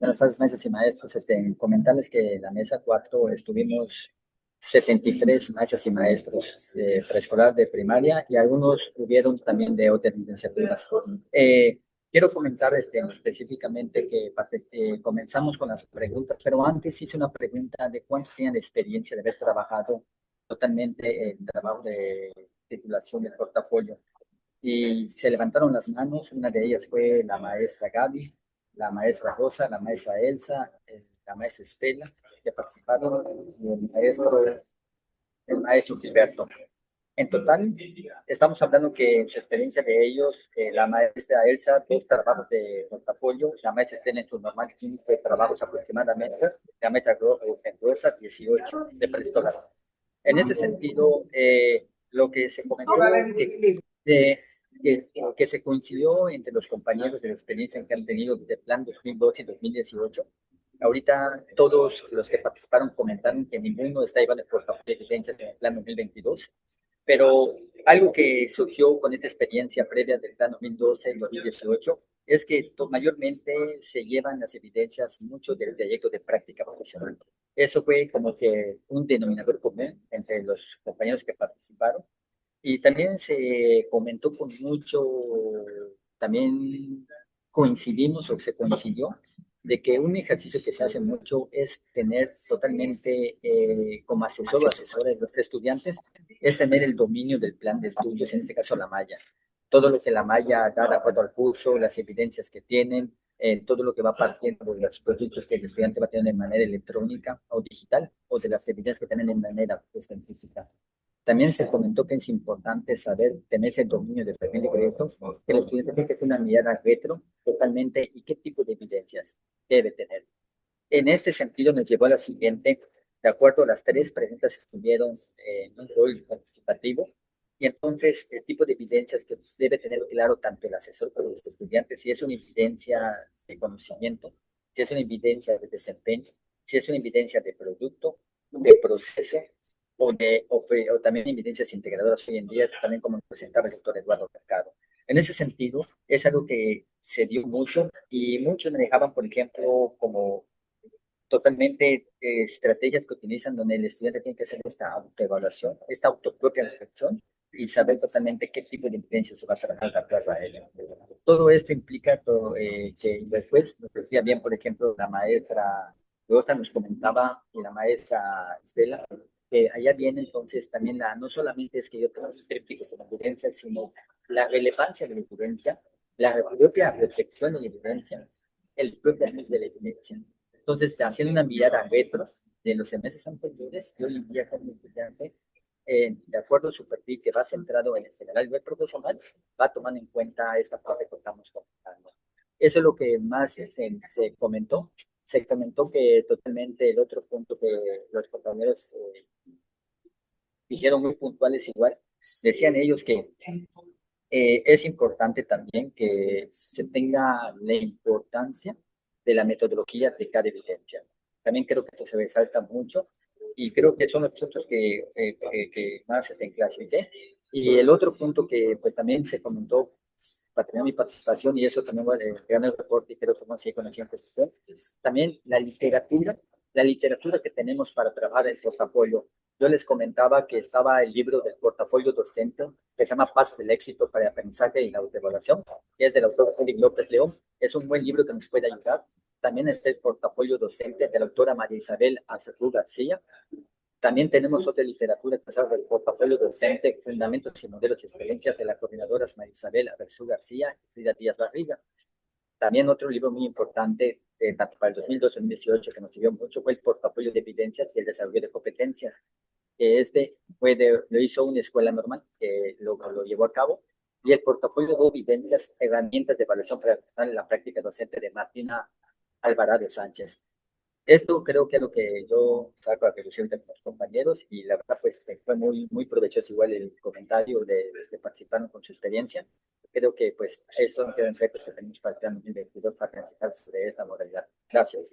Buenas tardes, maestras y maestros. Comentarles que en la mesa 4 estuvimos 73 maestras y maestros de preescolar, de primaria, y algunos hubieron también de otras licenciaturas. Quiero comentar específicamente que comenzamos con las preguntas, pero antes hice una pregunta de cuántos tenían experiencia de haber trabajado totalmente en trabajo de titulación del portafolio. Y se levantaron las manos. Una de ellas fue la maestra Gaby, la maestra Rosa, la maestra Elsa, la maestra Estela, que participaron, y el maestro Gilberto. En total, estamos hablando que en su experiencia de ellos, la maestra Elsa, 2 trabajos de portafolio, la maestra Estela en su normal 15 trabajos aproximadamente, la maestra Rosa 18 de preescolar. En ese sentido, lo que se comentó que se coincidió entre los compañeros de la experiencia que han tenido desde plan 2012 y 2018. Ahorita todos los que participaron comentaron que ninguno está llevando el portafolio de evidencias en el plan 2022, pero algo que surgió con esta experiencia previa del plan 2012 y 2018 es que mayormente se llevan las evidencias mucho del proyecto de práctica profesional. Eso fue como que un denominador común entre los compañeros que participaron. Y también se comentó con mucho, también coincidimos o se coincidió de que un ejercicio que se hace mucho es tener totalmente como asesor o asesora de los estudiantes, es tener el dominio del plan de estudios, en este caso la malla. Todo lo que la malla da de acuerdo al curso, las evidencias que tienen, todo lo que va partiendo de los productos que el estudiante va a tener de manera electrónica o digital, o de las evidencias que tienen de manera física. También se comentó que es importante saber tener ese dominio de perfil de crédito, que el estudiante tiene que hacer una mirada retro totalmente y qué tipo de evidencias debe tener. En este sentido nos llevó a la siguiente, de acuerdo a las 3 preguntas que estuvieron en un rol participativo, y entonces el tipo de evidencias que debe tener claro tanto el asesor como los estudiantes, si es una evidencia de conocimiento, si es una evidencia de desempeño, si es una evidencia de producto, de proceso, o también evidencias integradoras hoy en día, también como nos presentaba el doctor Eduardo Mercado. En ese sentido, es algo que se dio mucho, y muchos manejaban, por ejemplo, como totalmente estrategias que utilizan donde el estudiante tiene que hacer esta autoevaluación, esta autopropia reflexión, y saber totalmente qué tipo de evidencias se va a trabajar de acuerdo a él. Todo esto implica que después nos decía bien, por ejemplo, la maestra Rosa nos comentaba, y la maestra Estela, que allá viene entonces también no solamente es que yo tengo un tríptico con la evidencia, sino la relevancia de la evidencia, la propia reflexión de la evidencia, el propio análisis de la evidencia. Entonces, haciendo una mirada retro de los semestres anteriores, yo le envía como estudiante, de acuerdo a su perfil que va centrado en el general y el profesional, va tomando en cuenta esta parte que estamos comentando. Eso es lo que más se comentó. Se comentó que totalmente el otro punto que los compañeros dijeron muy puntuales igual, decían ellos que es importante también que se tenga la importancia de la metodología de cada evidencia. También creo que esto se resalta mucho y creo que son los puntos que más en clase. Y el otro punto que pues, también se comentó para tener mi participación, y eso también voy a entregar en el reporte y creo que vamos a seguir con la siguiente sesión, también la literatura que tenemos para trabajar el portafolio. Yo les comentaba que estaba el libro del portafolio docente, que se llama Pasos del éxito para el aprendizaje y la autoevaluación, que es del autor Félix López León. Es un buen libro que nos puede ayudar. También está el portafolio docente de la autora María Isabel Acerrú García. También tenemos otra literatura que es del portafolio docente, Fundamentos y Modelos y Experiencias de la coordinadora María Isabel Acerrú García y Frida Díaz Barriga. También otro libro muy importante, tanto para el 2012-2018, que nos sirvió mucho, fue el portafolio de evidencias y el desarrollo de competencias. Que lo hizo una escuela normal, que lo llevó a cabo, y el portafolio de evidencias, herramientas de evaluación para la práctica docente de Martina Alvarado Sánchez. Esto creo que es lo que yo saco a relucir de los compañeros y la verdad pues fue muy provechoso igual el comentario de los que participaron con su experiencia. Creo que pues estos son los retos que tenemos para el plan 2022 para transitar sobre esta modalidad. Gracias.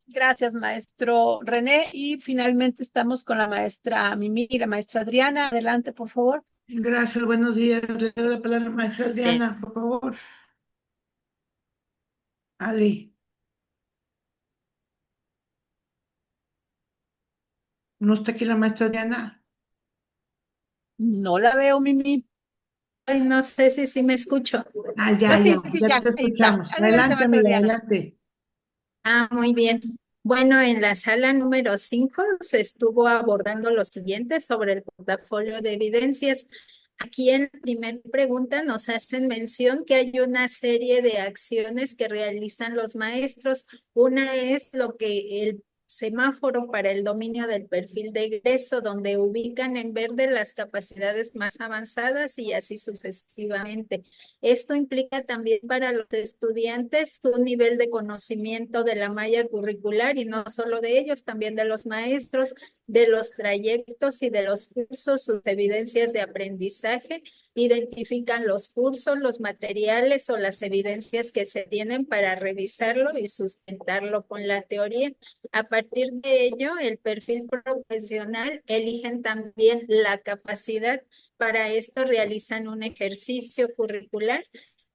Gracias, maestro René. Y finalmente estamos con la maestra Mimi y la maestra Adriana. Adelante, por favor. Gracias, buenos días. Le doy la palabra a la maestra Adriana, por favor. Adri. ¿No está aquí la maestra Adriana? No la veo, Mimi. Ay, no sé si me escucho. Ah, ya Sí, te ahí está. escuchamos. Adelante, Adelante, maestra amiga, Adriana. adelante. Ah, muy bien. Bueno, en la sala número 5 se estuvo abordando lo siguiente sobre el portafolio de evidencias. Aquí en la primera pregunta nos hacen mención que hay una serie de acciones que realizan los maestros. Una es lo que el semáforo para el dominio del perfil de egreso, donde ubican en verde las capacidades más avanzadas y así sucesivamente. Esto implica también para los estudiantes un nivel de conocimiento de la malla curricular y no solo de ellos, también de los maestros, de los trayectos y de los cursos, sus evidencias de aprendizaje. Identifican los cursos, los materiales o las evidencias que se tienen para revisarlo y sustentarlo con la teoría. A partir de ello, el perfil profesional eligen también la capacidad. Para esto realizan un ejercicio curricular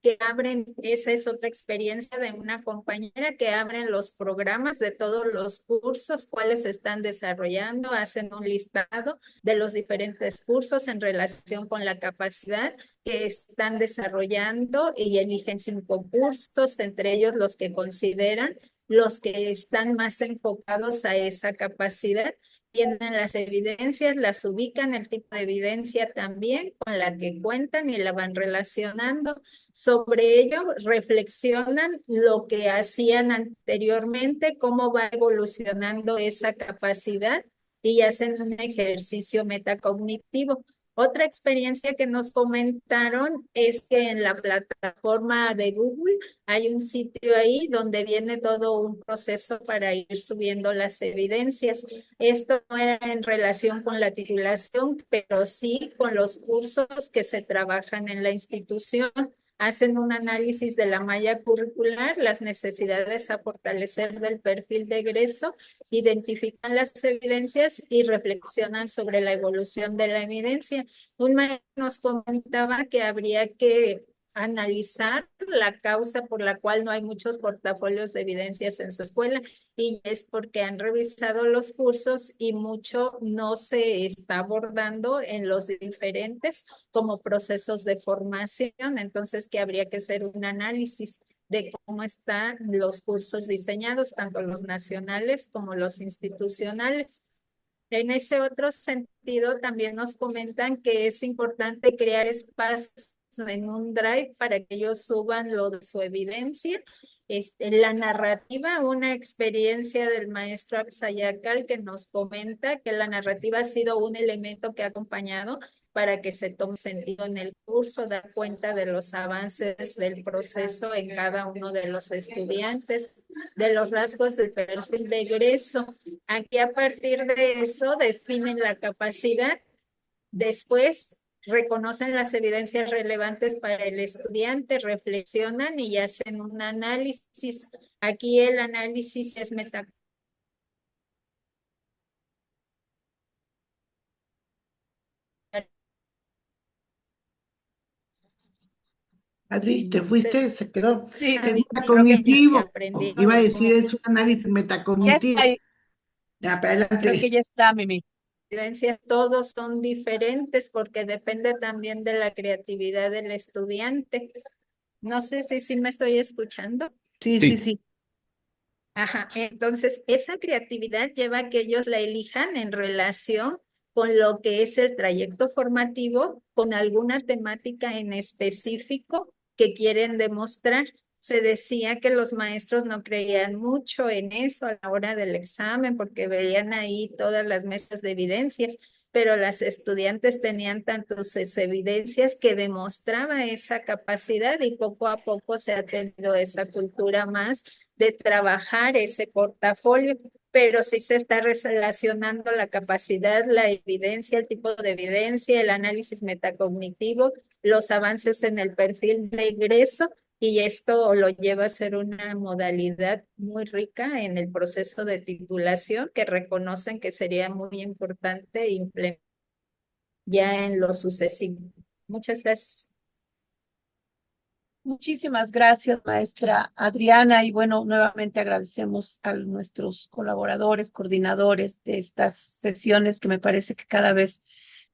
que abren, esa es otra experiencia de una compañera, que abren los programas de todos los cursos, cuáles se están desarrollando, hacen un listado de los diferentes cursos en relación con la capacidad que están desarrollando y eligen 5 cursos, entre ellos los que consideran los que están más enfocados a esa capacidad. Tienen las evidencias, las ubican, el tipo de evidencia también con la que cuentan y la van relacionando. Sobre ello reflexionan lo que hacían anteriormente, cómo va evolucionando esa capacidad y hacen un ejercicio metacognitivo. Otra experiencia que nos comentaron es que en la plataforma de Google hay un sitio ahí donde viene todo un proceso para ir subiendo las evidencias. Esto no era en relación con la titulación, pero sí con los cursos que se trabajan en la institución. Hacen un análisis de la malla curricular, las necesidades a fortalecer del perfil de egreso, identifican las evidencias y reflexionan sobre la evolución de la evidencia. Un maestro nos comentaba que habría que analizar la causa por la cual no hay muchos portafolios de evidencias en su escuela, y es porque han revisado los cursos y mucho no se está abordando en los diferentes como procesos de formación. Entonces que habría que hacer un análisis de cómo están los cursos diseñados, tanto los nacionales como los institucionales. En ese otro sentido, también nos comentan que es importante crear espacios en un drive para que ellos suban lo de su evidencia. La narrativa, una experiencia del maestro Axayacal que nos comenta que la narrativa ha sido un elemento que ha acompañado para que se tome sentido en el curso, dar cuenta de los avances del proceso en cada uno de los estudiantes, de los rasgos del perfil de egreso. Aquí a partir de eso definen la capacidad, después reconocen las evidencias relevantes para el estudiante, reflexionan y hacen un análisis. Aquí el análisis es metacognitiva. Adri, te fuiste, se quedó. Sí, Es Sí, metacognitivo. aprendí. Iba a decir, es un análisis Ya metacognitivo. está ahí, Ya, para creo que adelante. ya está, Mimi. Evidencias todos son diferentes porque depende también de la creatividad del estudiante. No sé si me estoy escuchando. Sí, Sí. sí, sí. Ajá, entonces esa creatividad lleva a que ellos la elijan en relación con lo que es el trayecto formativo, con alguna temática en específico que quieren demostrar. Se decía que los maestros no creían mucho en eso a la hora del examen porque veían ahí todas las mesas de evidencias, pero las estudiantes tenían tantas evidencias que demostraba esa capacidad y poco a poco se ha tenido esa cultura más de trabajar ese portafolio, pero sí se está relacionando la capacidad, la evidencia, el tipo de evidencia, el análisis metacognitivo, los avances en el perfil de egreso, y esto lo lleva a ser una modalidad muy rica en el proceso de titulación que reconocen que sería muy importante implementar ya en lo sucesivo. Muchas gracias. Muchísimas gracias, maestra Adriana. Y bueno, nuevamente agradecemos a nuestros colaboradores, coordinadores de estas sesiones que me parece que cada vez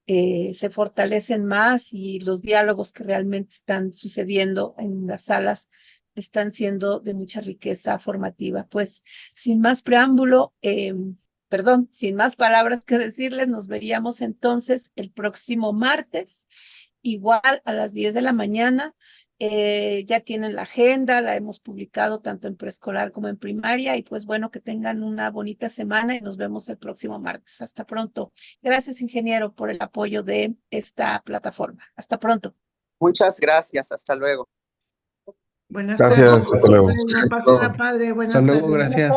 se fortalecen más y los diálogos que realmente están sucediendo en las salas están siendo de mucha riqueza formativa. Pues sin más preámbulo, sin más palabras que decirles, nos veríamos entonces el próximo martes, igual a las 10 de la mañana. Ya tienen la agenda, la hemos publicado tanto en preescolar como en primaria y pues bueno, que tengan una bonita semana y nos vemos el próximo martes. Hasta pronto. Gracias, ingeniero, por el apoyo de esta plataforma. Hasta pronto. Muchas gracias, hasta luego. Buenas Gracias, tardes. hasta luego. Pásenla padre. Buenas Hasta luego, tardes. gracias.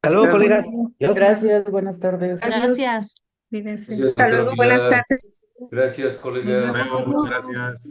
Hasta luego, colegas. Gracias, buenas tardes. Adiós. Cuídense. Gracias, Hasta luego, doctora buenas Pilar. tardes. Gracias, colegas. Nos vemos, gracias.